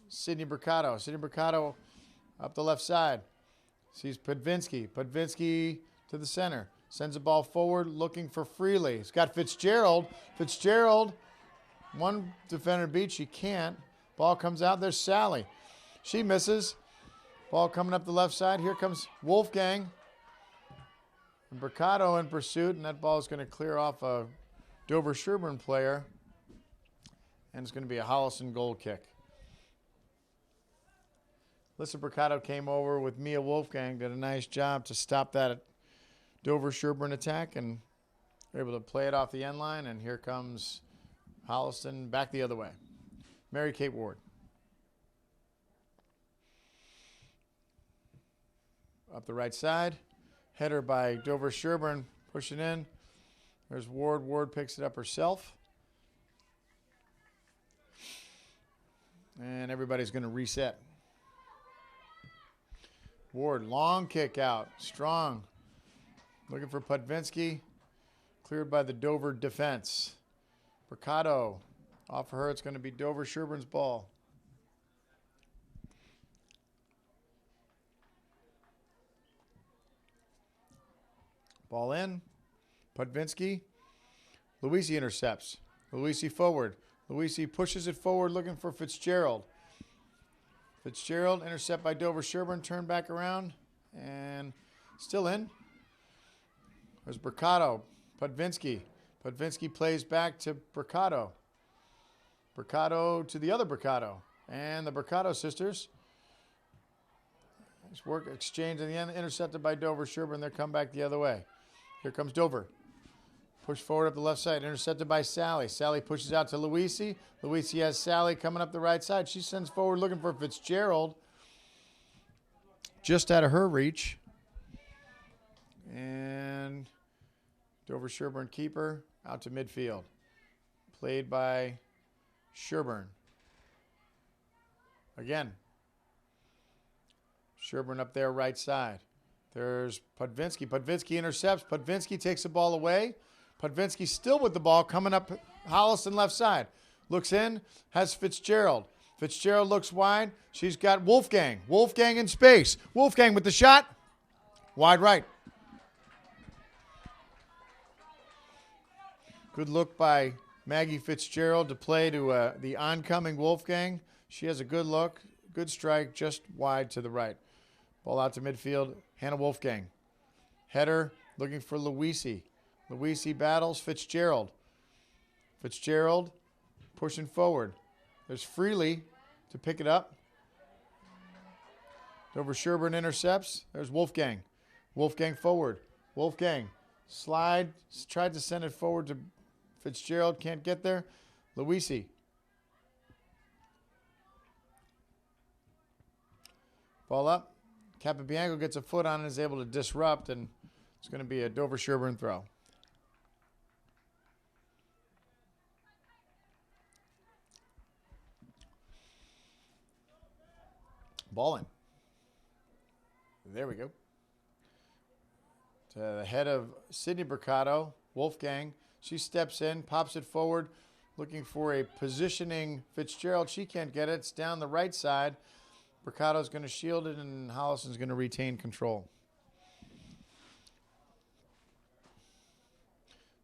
Sydney Bercato. Sydney Bercato up the left side. Sees Podvinsky. Podvinsky to the center. Sends the ball forward looking for Freely. He's got Fitzgerald. Fitzgerald. One defender beat. She can't. Ball comes out. There's Sally. She misses. Ball coming up the left side. Here comes Wolfgang. And Bercato in pursuit. And that ball is going to clear off a Dover-Sherborn player. And it's going to be a Holliston goal kick. Alyssa Bercato came over with Mia Wolfgang. Did a nice job to stop that Dover-Sherborn attack. And they're able to play it off the end line. And here comes Holliston back the other way. Mary Kate Ward. Up the right side. Header by Dover-Sherborn. Pushing in. There's Ward. Ward picks it up herself. And everybody's going to reset. Ward, long kick out. Strong. Looking for Podvinsky. Cleared by the Dover defense. Bercato. Off for her. It's going to be Dover-Sherborn's ball. Ball in. Podvinsky. Luisi intercepts. Luisi forward. Luisi pushes it forward looking for Fitzgerald. Fitzgerald intercept by Dover-Sherborn. Turn back around. And still in. There's Bercato. Podvinsky. Podvinsky plays back to Bercato. Bercato to the other Bercato. And the Bercato sisters. Nice work exchange in the end. Intercepted by Dover-Sherborn. They come back the other way. Here comes Dover. Push forward up the left side. Intercepted by Sally. Sally pushes out to Luisi. Luisi has Sally coming up the right side. She sends forward looking for Fitzgerald. Just out of her reach. And Dover-Sherborn keeper out to midfield. Played by Sherborn. Again. Sherborn up there right side. There's Podvinsky. Podvinsky intercepts. Podvinsky takes the ball away. Podvinsky still with the ball, coming up Holliston left side. Looks in, has Fitzgerald. Fitzgerald looks wide. She's got Wolfgang. Wolfgang in space. Wolfgang with the shot. Wide right. Good look by Maggie Fitzgerald to play to the oncoming Wolfgang. She has a good look. Good strike, just wide to the right. Ball out to midfield. Hannah Wolfgang. Header looking for Luisi. Luisi battles Fitzgerald. Fitzgerald pushing forward. There's Freely to pick it up. Dover-Sherborn intercepts. There's Wolfgang. Wolfgang forward. Wolfgang slide. Tried to send it forward to Fitzgerald. Can't get there. Luisi. Ball up. Capabianco gets a foot on and is able to disrupt, and it's going to be a Dover-Sherborn throw. Ball in. There we go. To the head of Sydney Mercado, Wolfgang. She steps in, pops it forward, looking for a positioning Fitzgerald. She can't get it. It's down the right side. Mercado's going to shield it, and Holliston's going to retain control.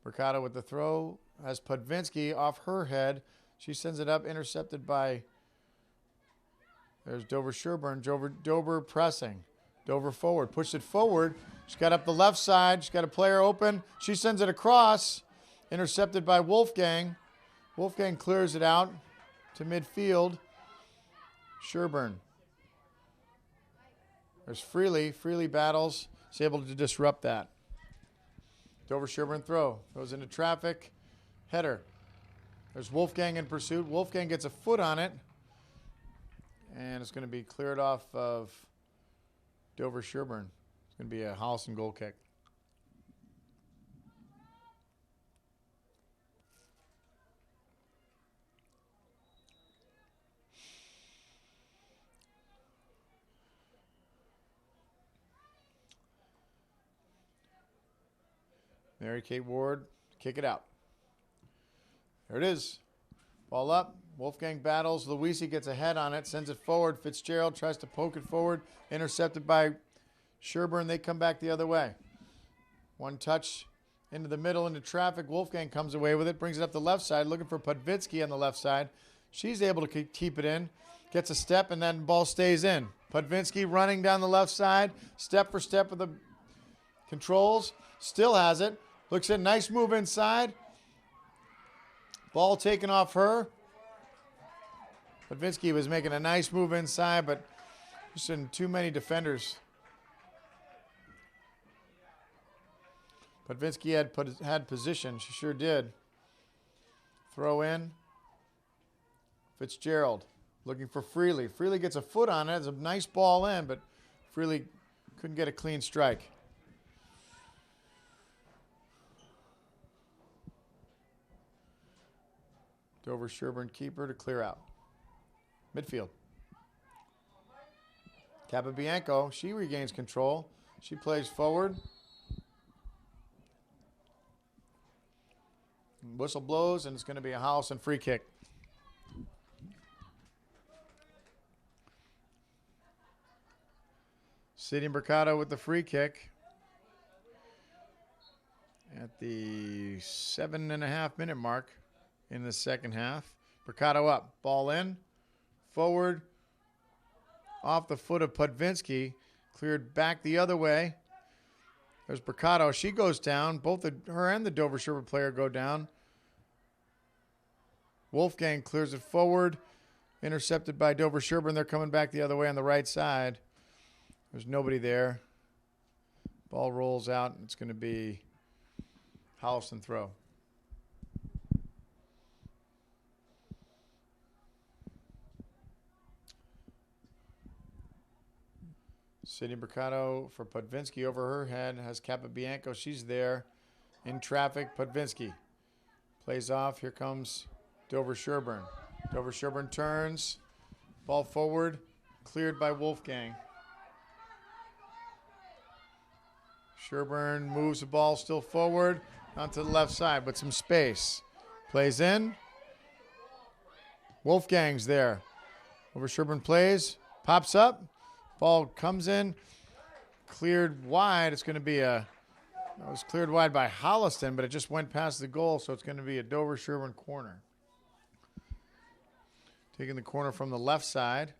Mercado with the throw has Podvinsky off her head. She sends it up, intercepted by, there's Dover-Sherborn. Dover pressing. Dover forward. Pushed it forward. She's got up the left side. She's got a player open. She sends it across. Intercepted by Wolfgang. Wolfgang clears it out to midfield. Sherborn. There's Freely. Freely battles. She's able to disrupt that. Dover-Sherborn throw. Goes into traffic. Header. There's Wolfgang in pursuit. Wolfgang gets a foot on it. And it's going to be cleared off of Dover-Sherborn. It's going to be a Holliston goal kick. Mary Kate Ward, kick it out. There it is. Ball up. Wolfgang battles. Luisi gets a head on it, sends it forward. Fitzgerald tries to poke it forward. Intercepted by Sherborn. They come back the other way. One touch into the middle, into traffic. Wolfgang comes away with it, brings it up the left side, looking for Podvinsky on the left side. She's able to keep it in. Gets a step, and then the ball stays in. Podvinsky running down the left side, step for step with the controls. Still has it. Looks at nice move inside. Ball taken off her. Podvinsky was making a nice move inside, but just in too many defenders. Podvinsky had position. She sure did. Throw in. Fitzgerald looking for Freely. Freely gets a foot on it. It's a nice ball in, but Freely couldn't get a clean strike. Dover-Sherborn keeper to clear out. Midfield. Capabianco, she regains control. She plays forward. Whistle blows, and it's going to be a Holliston free kick. Sydney Mercado with the free kick at the 7.5-minute mark in the second half. Mercado up, ball in, forward, off the foot of Podvinsky, cleared back the other way. There's Mercado. She goes down. Both her and the Dover-Sherborn player go down. Wolfgang clears it forward, intercepted by Dover-Sherborn. They're coming back the other way on the right side. There's nobody there. Ball rolls out, and it's going to be Holliston throw. Sydney Mercado for Podvinsky over her head. Has Capabianco. She's there in traffic. Podvinsky plays off. Here comes Dover-Sherborn. Dover-Sherborn turns. Ball forward. Cleared by Wolfgang. Sherborn moves the ball still forward. onto the left side with some space. Plays in. Wolfgang's there. Dover-Sherborn plays. Pops up. Ball comes in. Cleared wide. It's going to be it was cleared wide by Holliston, but it just went past the goal, so it's going to be a Dover-Sherborn corner. Taking the corner from the left side.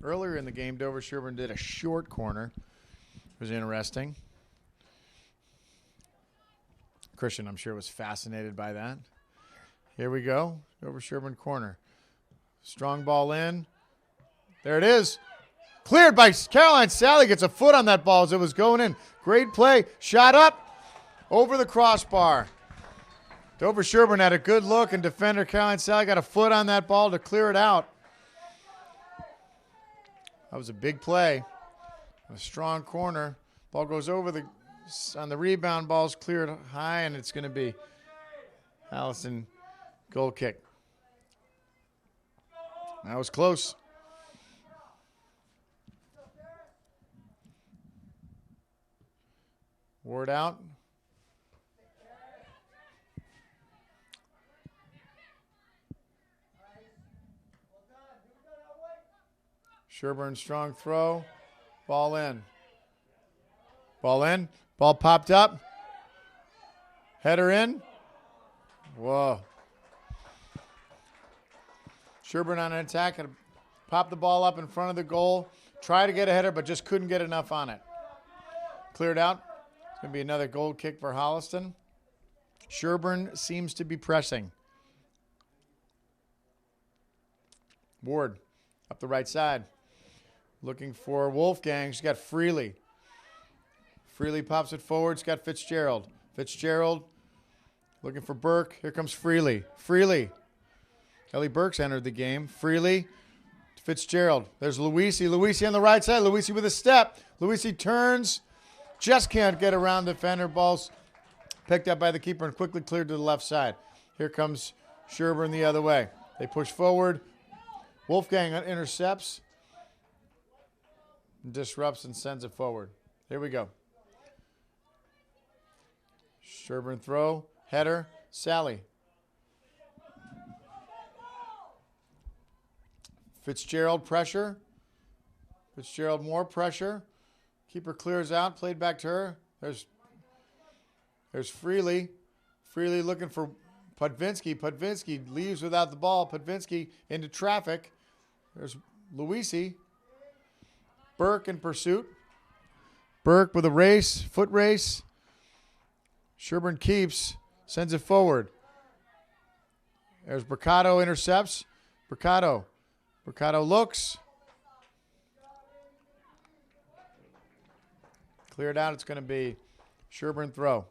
Earlier in the game, Dover-Sherborn did a short corner. It was interesting. Christian, I'm sure, was fascinated by that. Here we go. Dover-Sherborn corner. Strong ball in. There it is. Cleared by Caroline. Sally gets a foot on that ball as it was going in. Great play. Shot up over the crossbar. Dover-Sherborn had a good look, and defender Caroline Sally got a foot on that ball to clear it out. That was a big play. A strong corner. Ball goes over on the rebound. Ball's cleared high, and it's going to be Allison goal kick. That was close. Ward out. Sherburn strong throw. Ball in. Ball in. Ball popped up. Header in. Whoa. Sherburn on an attack. Had to pop the ball up in front of the goal. Try to get a header, but just couldn't get enough on it. Cleared out. It's going to be another goal kick for Holliston. Sherburn seems to be pressing. Ward up the right side. Looking for Wolfgang. She's got Freely. Freely pops it forward. She's got Fitzgerald. Fitzgerald looking for Burke. Here comes Freely. Freely. Ellie Burke's entered the game. Freely to Fitzgerald. There's Luisi. Luisi on the right side. Luisi with a step. Luisi turns. Just can't get around the defender. Ball's picked up by the keeper and quickly cleared to the left side. Here comes Sherburn the other way. They push forward. Wolfgang intercepts. Disrupts and sends it forward. Here we go. Sherburn throw. Header. Sally. Fitzgerald pressure. Fitzgerald more pressure. Keeper clears out. Played back to her. There's Freely. Freely looking for Podvinsky. Podvinsky leaves without the ball. Podvinsky into traffic. There's Luisi. Burke in pursuit. Burke with a race. Foot race. Sherburn keeps. Sends it forward. There's Mercado intercepts. Mercado. Mercado looks. Cleared out. It's going to be Sherburn throw.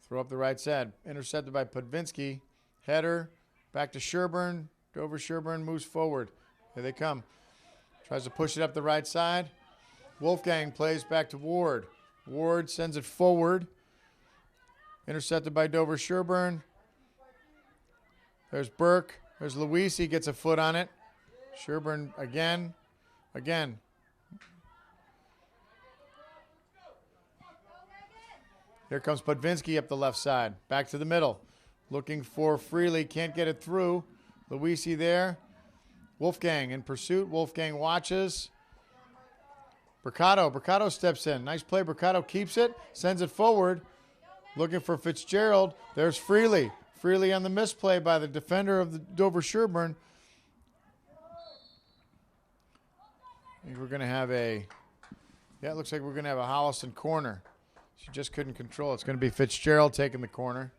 Throw up the right side. Intercepted by Podvinsky. Header. Back to Sherburn. Dover-Sherborn moves forward. Here they come. Tries to push it up the right side. Wolfgang plays back to Ward. Ward sends it forward. Intercepted by Dover-Sherborn. There's Burke. There's Luisi. Gets a foot on it. Sherburn again. Again. Here comes Podvinsky up the left side. Back to the middle. Looking for Freely. Can't get it through. Luisi there. Wolfgang in pursuit. Wolfgang watches. Mercado. Mercado steps in. Nice play. Mercado keeps it. Sends it forward. Looking for Fitzgerald. There's Freely. Freely on the misplay by the defender of the Dover-Sherborn. I think we're going to have it looks like we're going to have a Holliston corner. She just couldn't control it. It's going to be Fitzgerald taking the corner.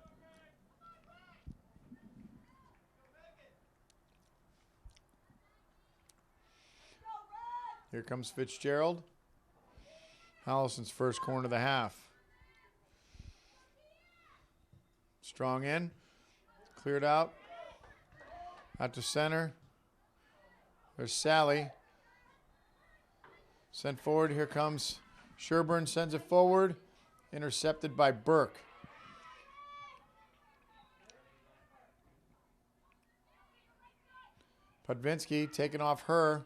Here comes Fitzgerald. Holliston's first corner of the half. Strong in. Cleared out. Out to center. There's Sally. Sent forward. Here comes Sherburn. Sends it forward. Intercepted by Burke. Podvinsky taking off her.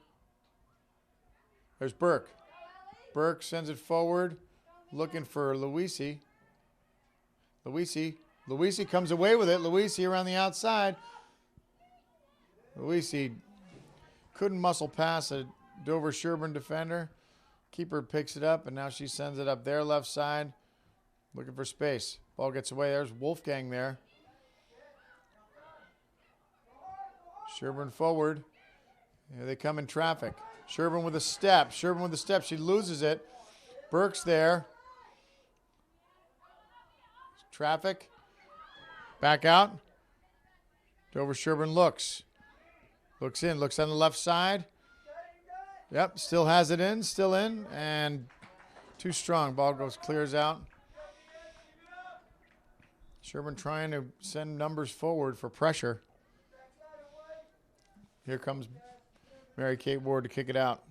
There's Burke. Burke sends it forward, looking for Luisi. Luisi comes away with it. Luisi around the outside. Luisi couldn't muscle past a Dover-Sherborn defender. Keeper picks it up, and now she sends it up their left side, looking for space. Ball gets away. There's Wolfgang there. Sherborn forward. Here they come in traffic. Sherborn with a step. Sherborn with a step. She loses it. Burke's there. Traffic. Back out. Dover-Sherborn looks. Looks in. Looks on the left side. Yep. Still has it in. Still in. And too strong. Ball clears out. Sherborn trying to send numbers forward for pressure. Here comes Mary Kate Ward to kick it out.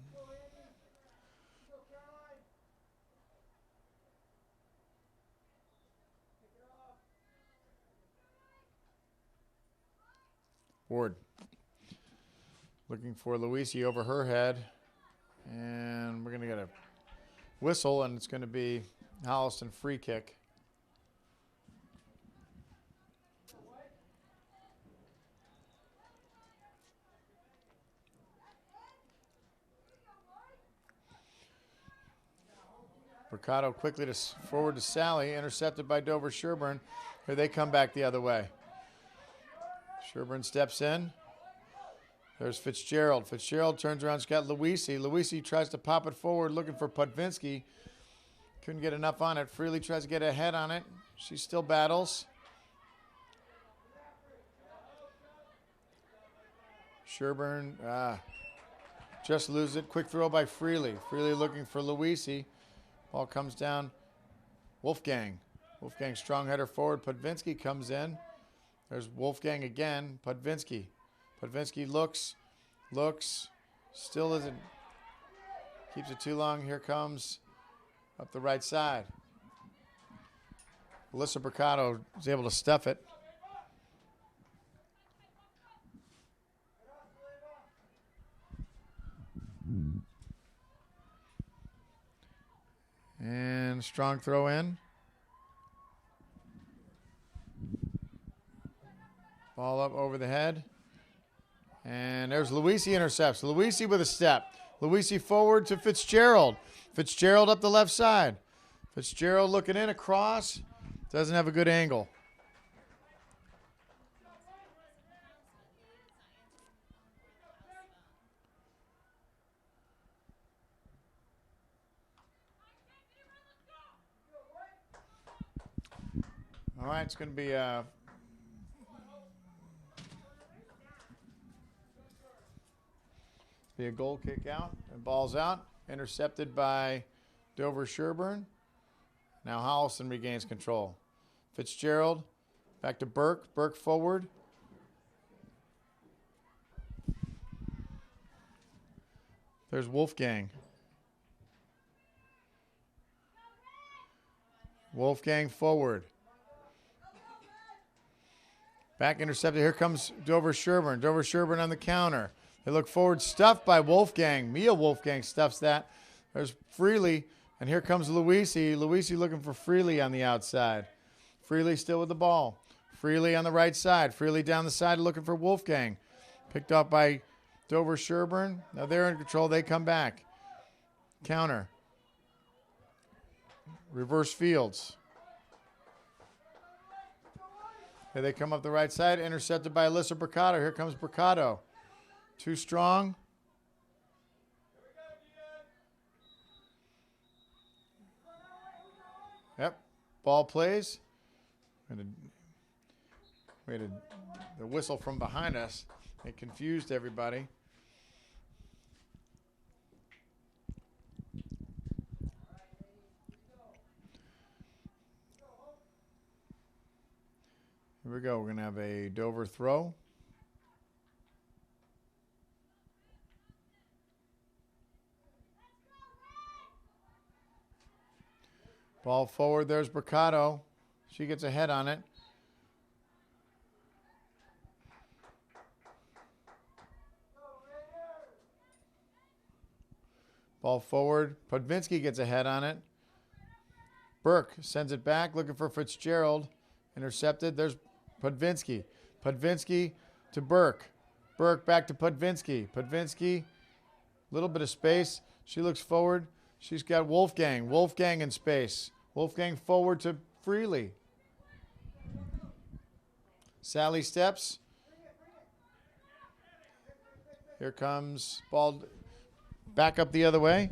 Ward looking for Luisi over her head. And we're going to get a whistle, and it's going to be Holliston free kick. Mercado quickly forward to Sally, intercepted by Dover-Sherborn. Here they come back the other way. Sherborn steps in. There's Fitzgerald. Fitzgerald turns around. She's got Luisi. Luisi tries to pop it forward, looking for Podvinsky. Couldn't get enough on it. Freely tries to get a head on it. She still battles. Sherborn just loses it. Quick throw by Freely. Freely looking for Luisi. Ball comes down. Wolfgang. Wolfgang strong header forward. Podvinsky comes in. There's Wolfgang again. Podvinsky. Podvinsky looks. Still isn't. Keeps it too long. Here comes up the right side. Alyssa Mercado is able to stuff it. And strong throw in. Ball up over the head. And there's Luisi intercepts. Luisi with a step. Luisi forward to Fitzgerald. Fitzgerald up the left side. Fitzgerald looking in across. Doesn't have a good angle. All right, it's going to be a goal kick out. And ball's out. Intercepted by Dover-Sherborn. Now Holliston regains control. Fitzgerald back to Burke. Burke forward. There's Wolfgang. Wolfgang forward. Back intercepted. Here comes Dover-Sherborn. Dover-Sherborn on the counter. They look forward. Stuffed by Wolfgang. Mia Wolfgang stuffs that. There's Freely. And here comes Luisi. Luisi looking for Freely on the outside. Freely still with the ball. Freely on the right side. Freely down the side looking for Wolfgang. Picked up by Dover-Sherborn. Now they're in control. They come back. Counter. Reverse Fields. Here they come up the right side. Intercepted by Alyssa Mercado. Here comes Mercado. Too strong. Yep. Ball plays. We had the whistle from behind us. It confused everybody. Here we go. We're going to have a Dover throw. Ball forward. There's Mercado. She gets a head on it. Ball forward. Podvinsky gets a head on it. Burke sends it back, looking for Fitzgerald. Intercepted. There's Podvinsky. Podvinsky to Burke. Burke back to Podvinsky. Podvinsky, little bit of space. She looks forward. She's got Wolfgang. Wolfgang in space. Wolfgang forward to Freely. Sally steps. Here comes ball back up the other way.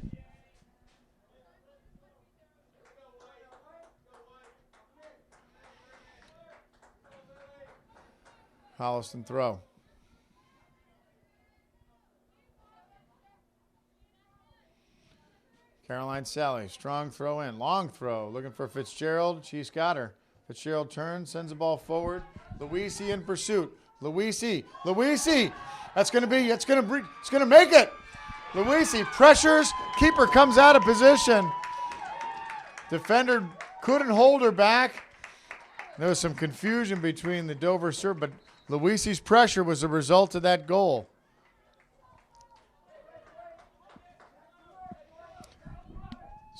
Holliston throw. Caroline Sally, strong throw in, long throw, looking for Fitzgerald. She's got her. Fitzgerald turns, sends the ball forward. Luisi in pursuit. Luisi. That's going to be, it's going to make it. Luisi pressures, keeper comes out of position. Defender couldn't hold her back. There was some confusion between the Dover-Sherborn, but Luisi's pressure was a result of that goal.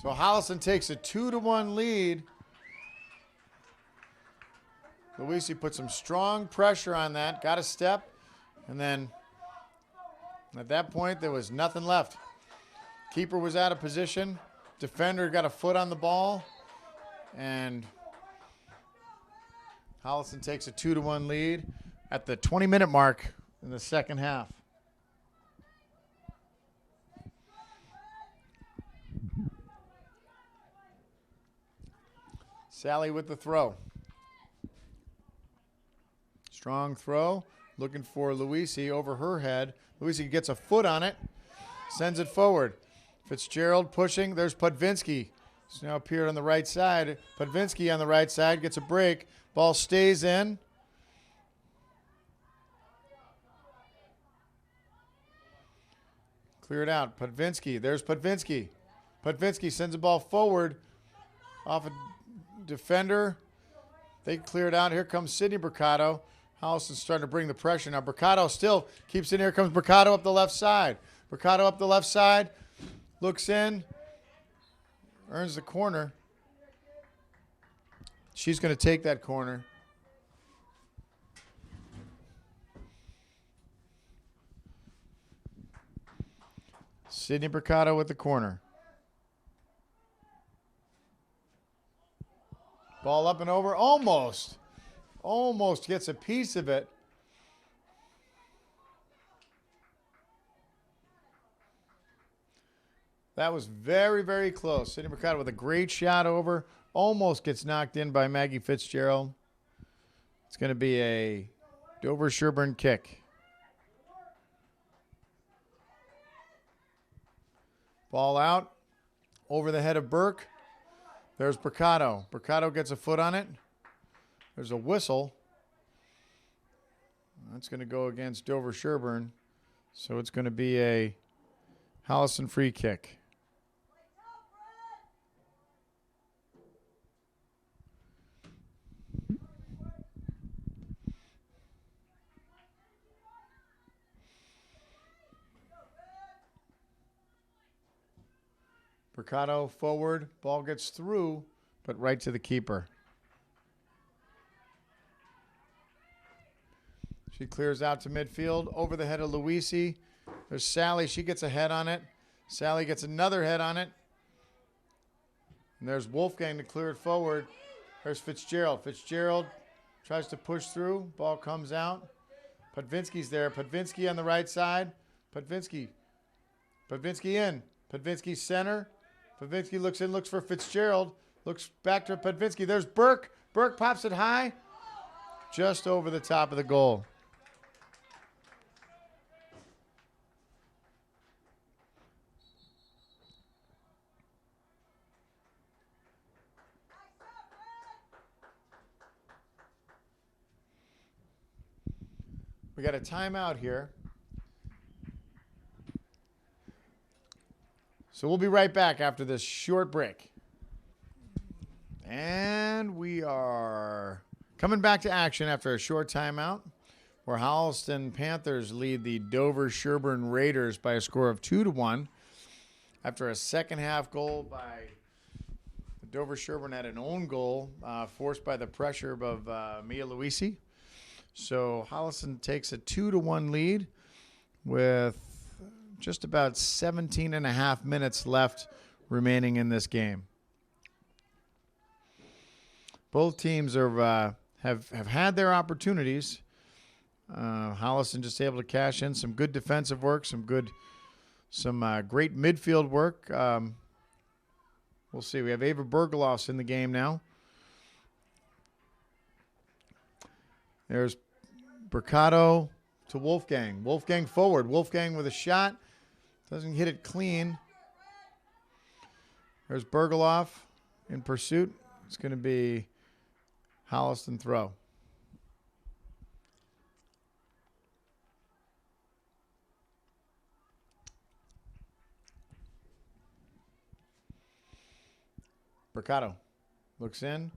So Holliston takes a 2-1 lead. Luisi put some strong pressure on that, got a step, and then at that point there was nothing left. Keeper was out of position. Defender got a foot on the ball, and Holliston takes a 2-1 lead at the 20-minute mark in the second half. Sally with the throw. Strong throw, looking for Luisi over her head. Luisi gets a foot on it, sends it forward. Fitzgerald pushing. There's Podvinsky. It's now appeared on the right side. Podvinsky on the right side gets a break. Ball stays in. Cleared out. Podvinsky. There's Podvinsky. Podvinsky sends the ball forward off a defender. They cleared out. Here comes Sydney Mercado. Holliston's starting to bring the pressure. Now Mercado still keeps in. Here comes Mercado up the left side. Mercado up the left side. Looks in. Earns the corner. She's going to take that corner. Sydney Mercado with the corner. Ball up and over. Almost gets a piece of it. That was very, very close. Sydney Mercado with a great shot over. Almost gets knocked in by Maggie Fitzgerald. It's going to be a Dover-Sherborn kick. Ball out. Over the head of Burke. There's Mercado. Mercado gets a foot on it. There's a whistle. That's going to go against Dover-Sherborn. So it's going to be a Holliston free kick. Mercado forward. Ball gets through, but right to the keeper. She clears out to midfield. Over the head of Luisi. There's Sally. She gets a head on it. Sally gets another head on it. And there's Wolfgang to clear it forward. There's Fitzgerald. Fitzgerald tries to push through. Ball comes out. Podvinsky's there. Podvinsky on the right side. Podvinsky in. Podvinsky center. Podvinsky looks in, looks for Fitzgerald. Looks back to Podvinsky. There's Burke. Burke pops it high. Just over the top of the goal. We got a timeout here. So we'll be right back after this short break. And we are coming back to action after a short timeout, where Holliston Panthers lead the Dover-Sherborn Raiders by a score of 2-1. after a second half goal by Dover-Sherborn had an own goal forced by the pressure of Mia Luisi. So Holliston takes a 2-1 lead with just about 17 and a half minutes left remaining in this game. Both teams are have had their opportunities. Holliston just able to cash in some good defensive work, some great midfield work. We'll see. We have Ava Bergeloffs in the game now. There's Mercado to Wolfgang. Wolfgang forward. Wolfgang with a shot. Doesn't hit it clean. There's Bergeloff in pursuit. It's going to be Holliston throw. Mercado looks in.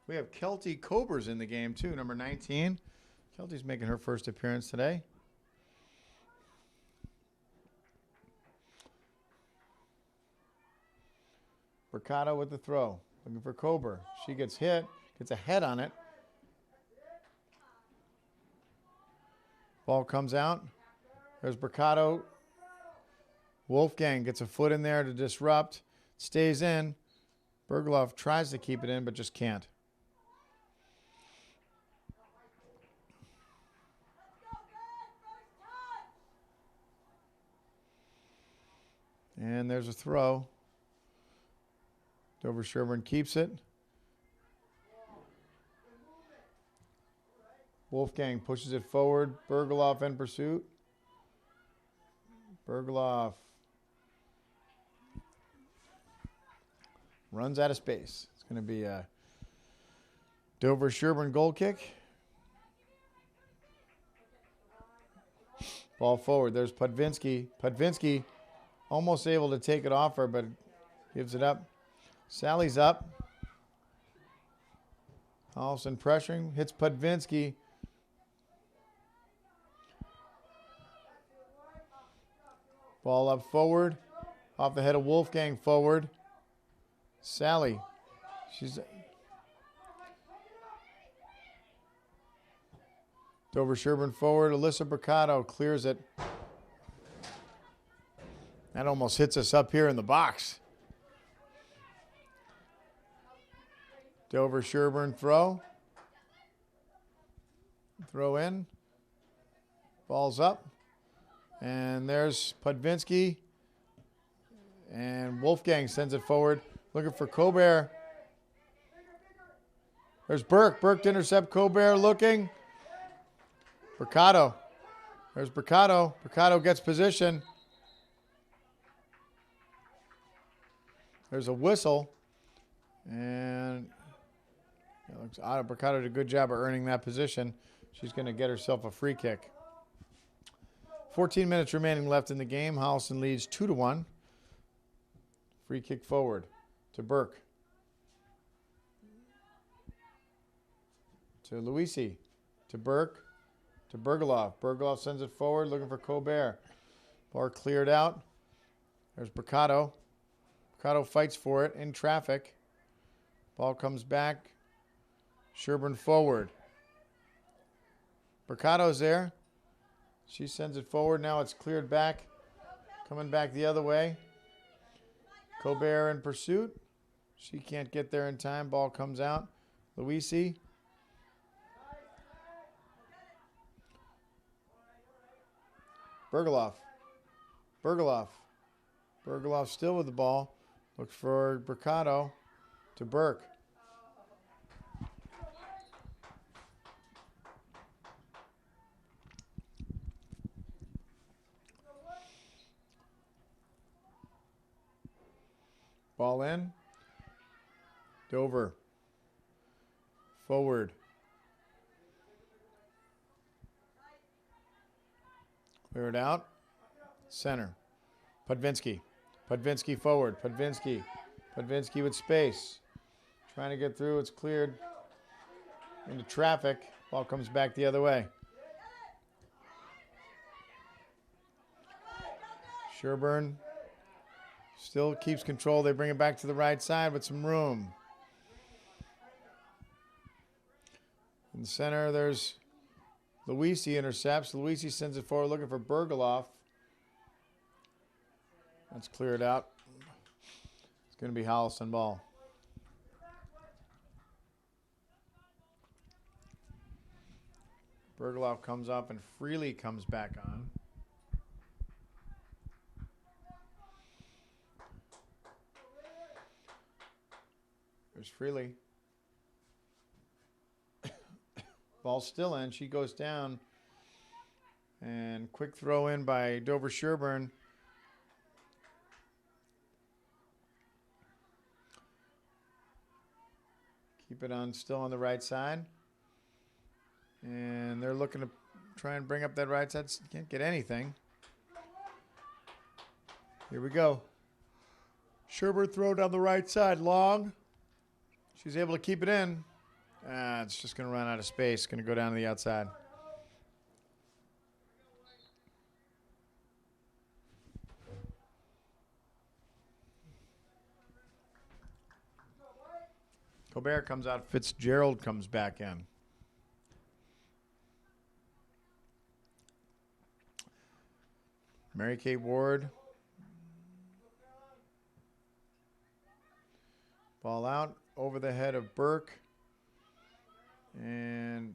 We have Kelty Cobers in the game, too, number 19. Kelty's making her first appearance today. Mercado with the throw. Looking for Kober. She gets hit. Gets a head on it. Ball comes out. There's Mercado. Wolfgang gets a foot in there to disrupt. Stays in. Bergeloff tries to keep it in, but just can't. And there's a throw. Dover-Sherborn keeps it. Wolfgang pushes it forward. Bergeloff in pursuit. Bergeloff runs out of space. It's going to be a Dover-Sherborn goal kick. Ball forward. There's Pudvinsky. Pudvinsky almost able to take it off her, but gives it up. Sally's up. Holliston pressuring. Hits Pudvinsky. Ball up forward. Off the head of Wolfgang forward. Sally. She's Dover-Sherborn forward. Alyssa Mercado clears it. That almost hits us up here in the box. Dover-Sherborn throw. Throw in. Ball's up. And there's Pudvinsky. And Wolfgang sends it forward. Looking for Colbert. There's Burke. Burke to intercept Colbert looking. Mercado. There's Mercado. Mercado gets position. There's a whistle. And it looks odd. Mercado did a good job of earning that position. She's going to get herself a free kick. 14 minutes remaining left in the game. Holliston leads 2-1. Free kick forward to Burke. To Luisi. To Burke. To Bergeloff. Bergeloff sends it forward looking for Colbert. Ball cleared out. There's Mercado. Mercado fights for it in traffic. Ball comes back. Sherborn forward. Mercado's there. She sends it forward. Now it's cleared back. Coming back the other way. Colbert in pursuit. She can't get there in time. Ball comes out. Luisi. Bergeloff. Bergeloff. Bergeloff still with the ball. Looks for Mercado. To Burke. Ball in. Dover. Forward. Clear it out. Center. Pudvinsky. Podvinsky forward. Podvinsky. Podvinsky with space. Trying to get through. It's cleared into traffic. Ball comes back the other way. Sherborn still keeps control. They bring it back to the right side with some room. In the center, there's Luisi intercepts. Luisi sends it forward looking for Bergeloff. That's cleared out. It's going to be Holliston ball. Bergeloff comes up and Freely comes back on. There's Freely. Ball's still in. She goes down. And quick throw in by Dover-Sherborn. Keep it on, still on the right side. And they're looking to try and bring up that right side. Can't get anything. Here we go. Sherborn throw down the right side. Long. She's able to keep it in. It's just going to run out of space. Going to go down to the outside. Colbert comes out. Fitzgerald comes back in. Mary Kay Ward. Ball out over the head of Burke. And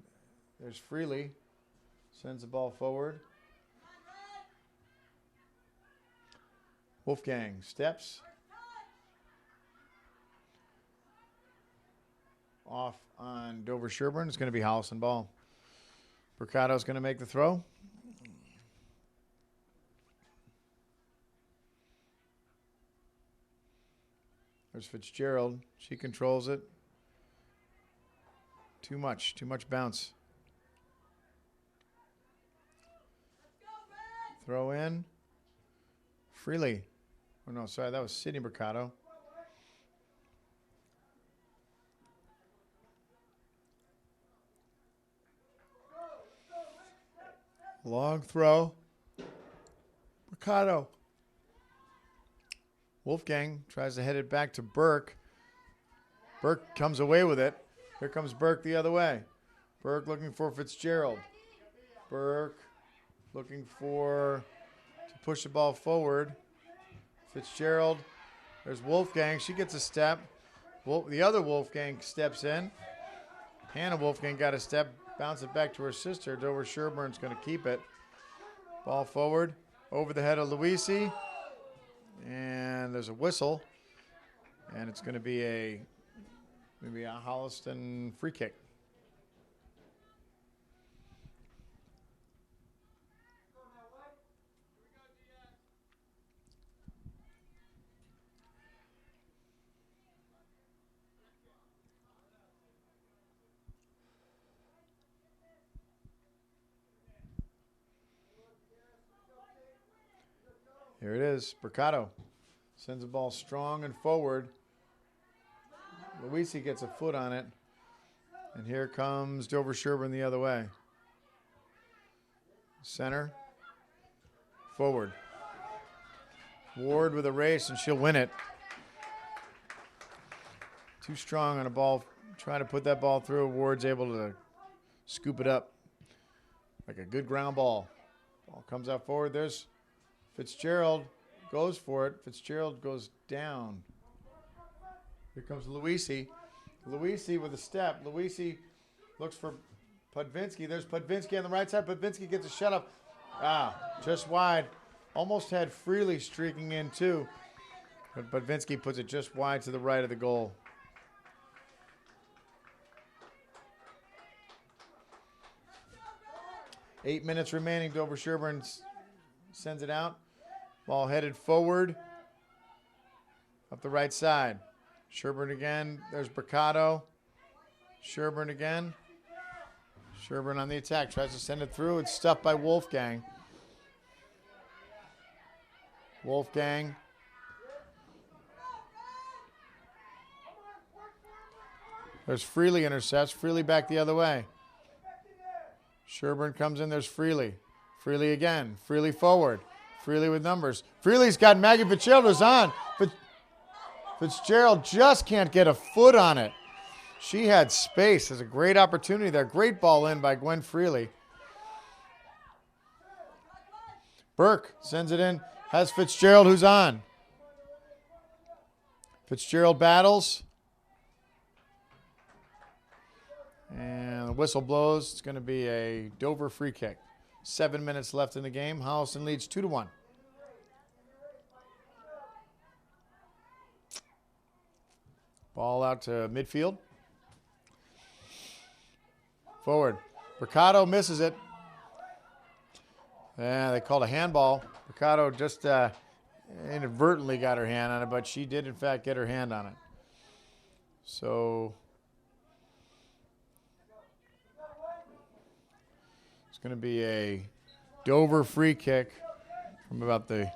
there's Freely. Sends the ball forward. Wolfgang steps. Off on Dover-Sherborn. It's going to be Holliston ball. Mercado's going to make the throw. There's Fitzgerald. She controls it. Too much bounce. Throw in. Freely. Oh, no, sorry, that was Sydney Mercado. Long throw. Mercado. Wolfgang tries to head it back to Burke. Burke comes away with it. Here comes Burke the other way. Burke looking for Fitzgerald. Burke looking to push the ball forward. Fitzgerald. There's Wolfgang. She gets a step. The other Wolfgang steps in. Hannah Wolfgang got a step. Bounce it back to her sister. Dover-Sherborn's going to keep it. Ball forward. Over the head of Luisi. And there's a whistle. And it's going to be maybe a Holliston free kick. Here it is. Mercado sends the ball strong and forward. Luisi gets a foot on it. And here comes Dover-Sherborn the other way. Center. Forward. Ward with a race, and she'll win it. Too strong on a ball. Trying to put that ball through. Ward's able to scoop it up. Like a good ground ball. Ball comes out forward. There's Fitzgerald. Goes for it. Fitzgerald goes down. Here comes Luisi. Luisi with a step. Luisi looks for Podvinsky. There's Podvinsky on the right side. Podvinsky gets a shut up. Just wide. Almost had Freely streaking in too. But Podvinsky puts it just wide to the right of the goal. Eight minutes remaining. Dover-Sherborn sends it out. Ball headed forward. Up the right side. Sherborn again. There's Mercado. Sherborn again. Sherborn on the attack. Tries to send it through. It's stuffed by Wolfgang. Wolfgang There's Freely intercepts. Freely back the other way. Sherborn comes in. There's Freely. Freely again. Freely forward. Freely with numbers. Freely's got Maggie Fitzgerald on. But Fitzgerald just can't get a foot on it. She had space. There's a great opportunity there. Great ball in by Gwen Freely. Burke sends it in. Has Fitzgerald who's on. Fitzgerald battles. And the whistle blows. It's going to be a Dover free kick. 7 minutes left in the game. Holliston leads 2-1. Ball out to midfield. Forward. Mercado misses it. Yeah, they called a handball. Mercado just inadvertently got her hand on it, but she did, in fact, get her hand on it. So it's going to be a Dover free kick from about the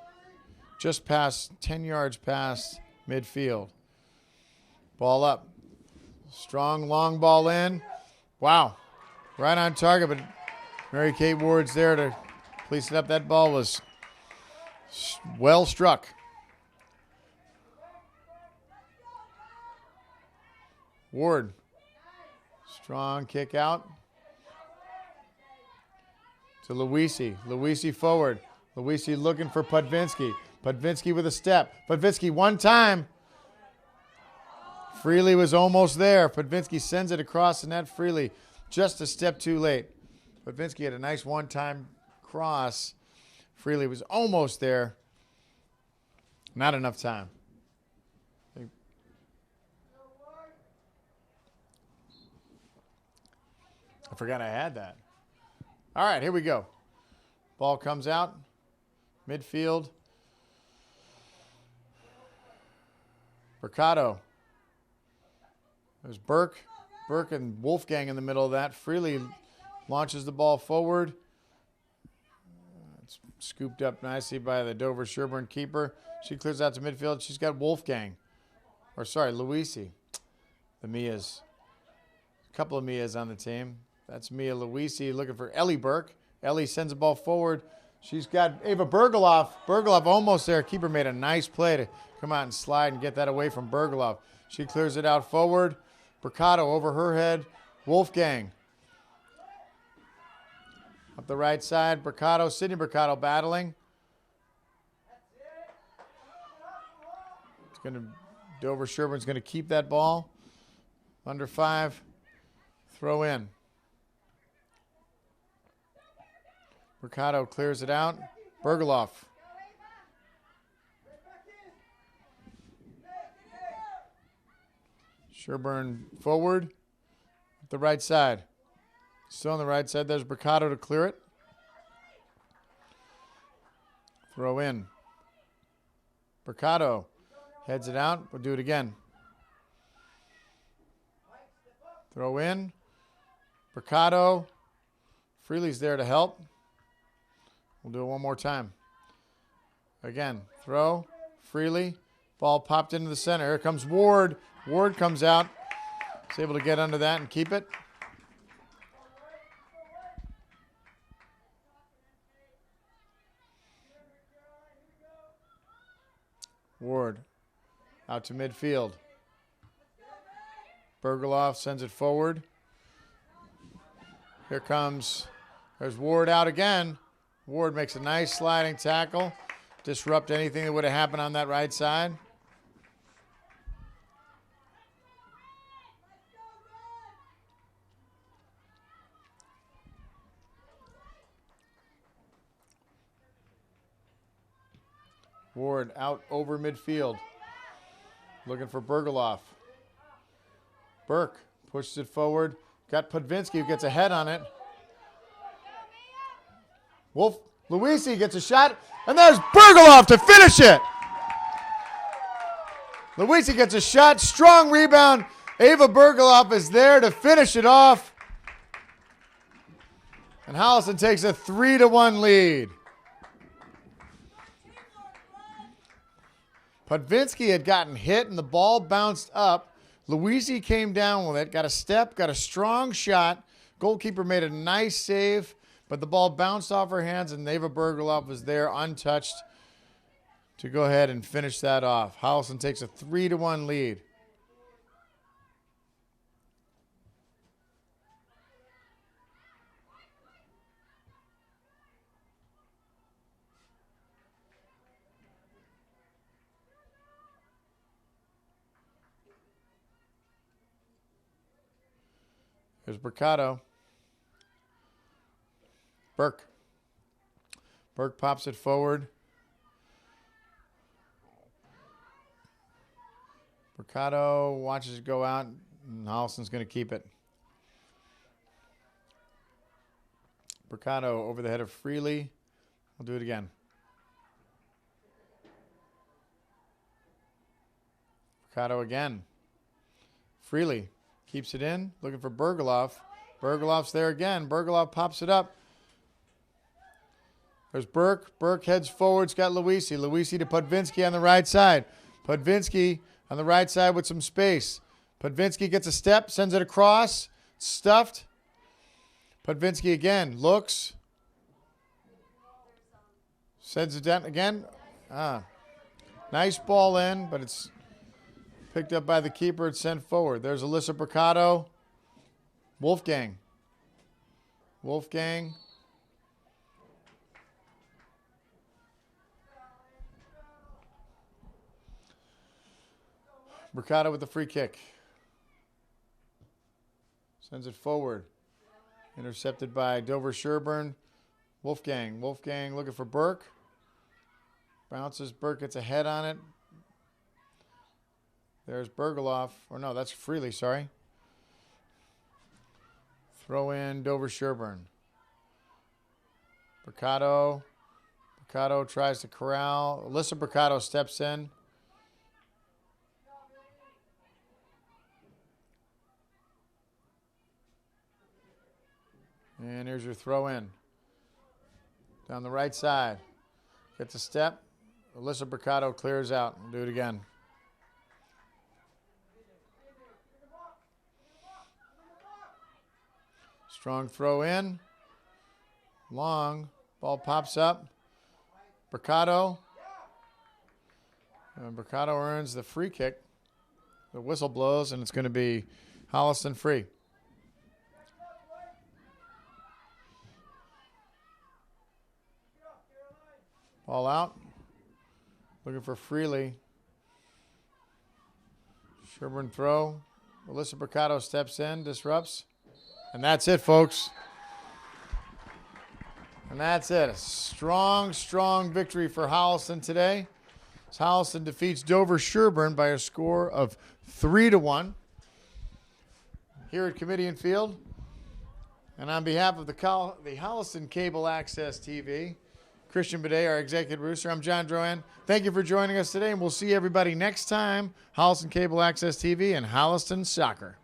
just past 10 yards past midfield. Ball up. Strong long ball in. Wow. Right on target, but Mary Kate Ward's there to police it up. That ball was well struck. Ward. Strong kick out. To Luisi. Luisi forward. Luisi looking for Pudvinsky. Pudvinsky with a step. Pudvinsky one time. Freely was almost there. Pudvinsky sends it across the net. Freely just a step too late. Pudvinsky had a nice one-time cross. Freely was almost there. Not enough time. I forgot I had that. All right, here we go. Ball comes out. Midfield. Mercado. There's Burke. Burke and Wolfgang in the middle of that. Freely launches the ball forward. It's scooped up nicely by the Dover-Sherborn keeper. She clears out to midfield. She's got Wolfgang. Or sorry, Luisi. The Mias. A couple of Mias on the team. That's Mia Luisi looking for Ellie Burke. Ellie sends the ball forward. She's got Ava Bergoloff. Bergoloff almost there. Keeper made a nice play to come out and slide and get that away from Bergoloff. She clears it out forward. Mercado over her head. Wolfgang. Up the right side. Mercado, Sydney Mercado battling. It's going to, Dover-Sherborn's going to keep that ball. Under 5. Throw in. Mercado clears it out. Bergoloff. Sherborn forward. The right side. Still on the right side. There's Mercado to clear it. Throw in. Mercado heads it out. We'll do it again. Throw in. Mercado. Freely's there to help. We'll do it one more time. Again, throw. Freely. Ball popped into the center. Here comes Ward. Ward comes out. Is able to get under that and keep it. Ward out to midfield. Bergoloff sends it forward. Here comes, there's Ward out again. Ward makes a nice sliding tackle. Disrupt anything that would have happened on that right side. Ward out over midfield. Looking for Bergoloff. Burke pushes it forward. Got Pudvinsky who gets a head on it. Luisi gets a shot. And there's Bergoloff to finish it. Luisi gets a shot. Strong rebound. Ava Bergoloff is there to finish it off. And Holliston takes a 3-1 lead. Pudvinsky had gotten hit and the ball bounced up. Luisi came down with it, got a step, got a strong shot. Goalkeeper made a nice save, but the ball bounced off her hands, and Neva Bergoloff was there untouched to go ahead and finish that off. Holliston takes a 3-1 lead. There's Mercado. Burke. Burke pops it forward. Mercado watches it go out, and Holliston's going to keep it. Mercado over the head of Freely. I'll do it again. Mercado again. Freely keeps it in, looking for Bergoloff. Bergoloff's there again. Bergoloff pops it up. There's Burke. Burke heads forward. It's got Luisi. Luisi to Podvinsky on the right side. Podvinsky on the right side with some space. Podvinsky gets a step, sends it across. Stuffed. Podvinsky again. Looks. Sends it down again. Nice ball in, but it's picked up by the keeper. It's sent forward. There's Alyssa Mercado. Wolfgang. Wolfgang. Mercado with the free kick. Sends it forward. Intercepted by Dover-Sherborn. Wolfgang. Wolfgang looking for Burke. Bounces. Burke gets a head on it. There's Bergoloff. Or no, that's Freely, sorry. Throw in Dover-Sherborn. Mercado. Mercado tries to corral. Alyssa Mercado steps in. And here's your throw in. Down the right side. Gets a step. Alyssa Mercado clears out. We'll do it again. Strong throw in. Long. Ball pops up. Mercado. And Mercado earns the free kick. The whistle blows, and it's going to be Holliston free. Ball out. Looking for Freely. Sherburne throw. Alyssa Mercado steps in, disrupts. And that's it, folks. And that's it. A strong, strong victory for Holliston today. As Holliston defeats Dover-Sherborn by a score of 3-1 here at Comedian Field. And on behalf of the Holliston Cable Access TV, Christian Bidet, our executive producer, I'm John Drohan. Thank you for joining us today, and we'll see everybody next time. Holliston Cable Access TV and Holliston Soccer.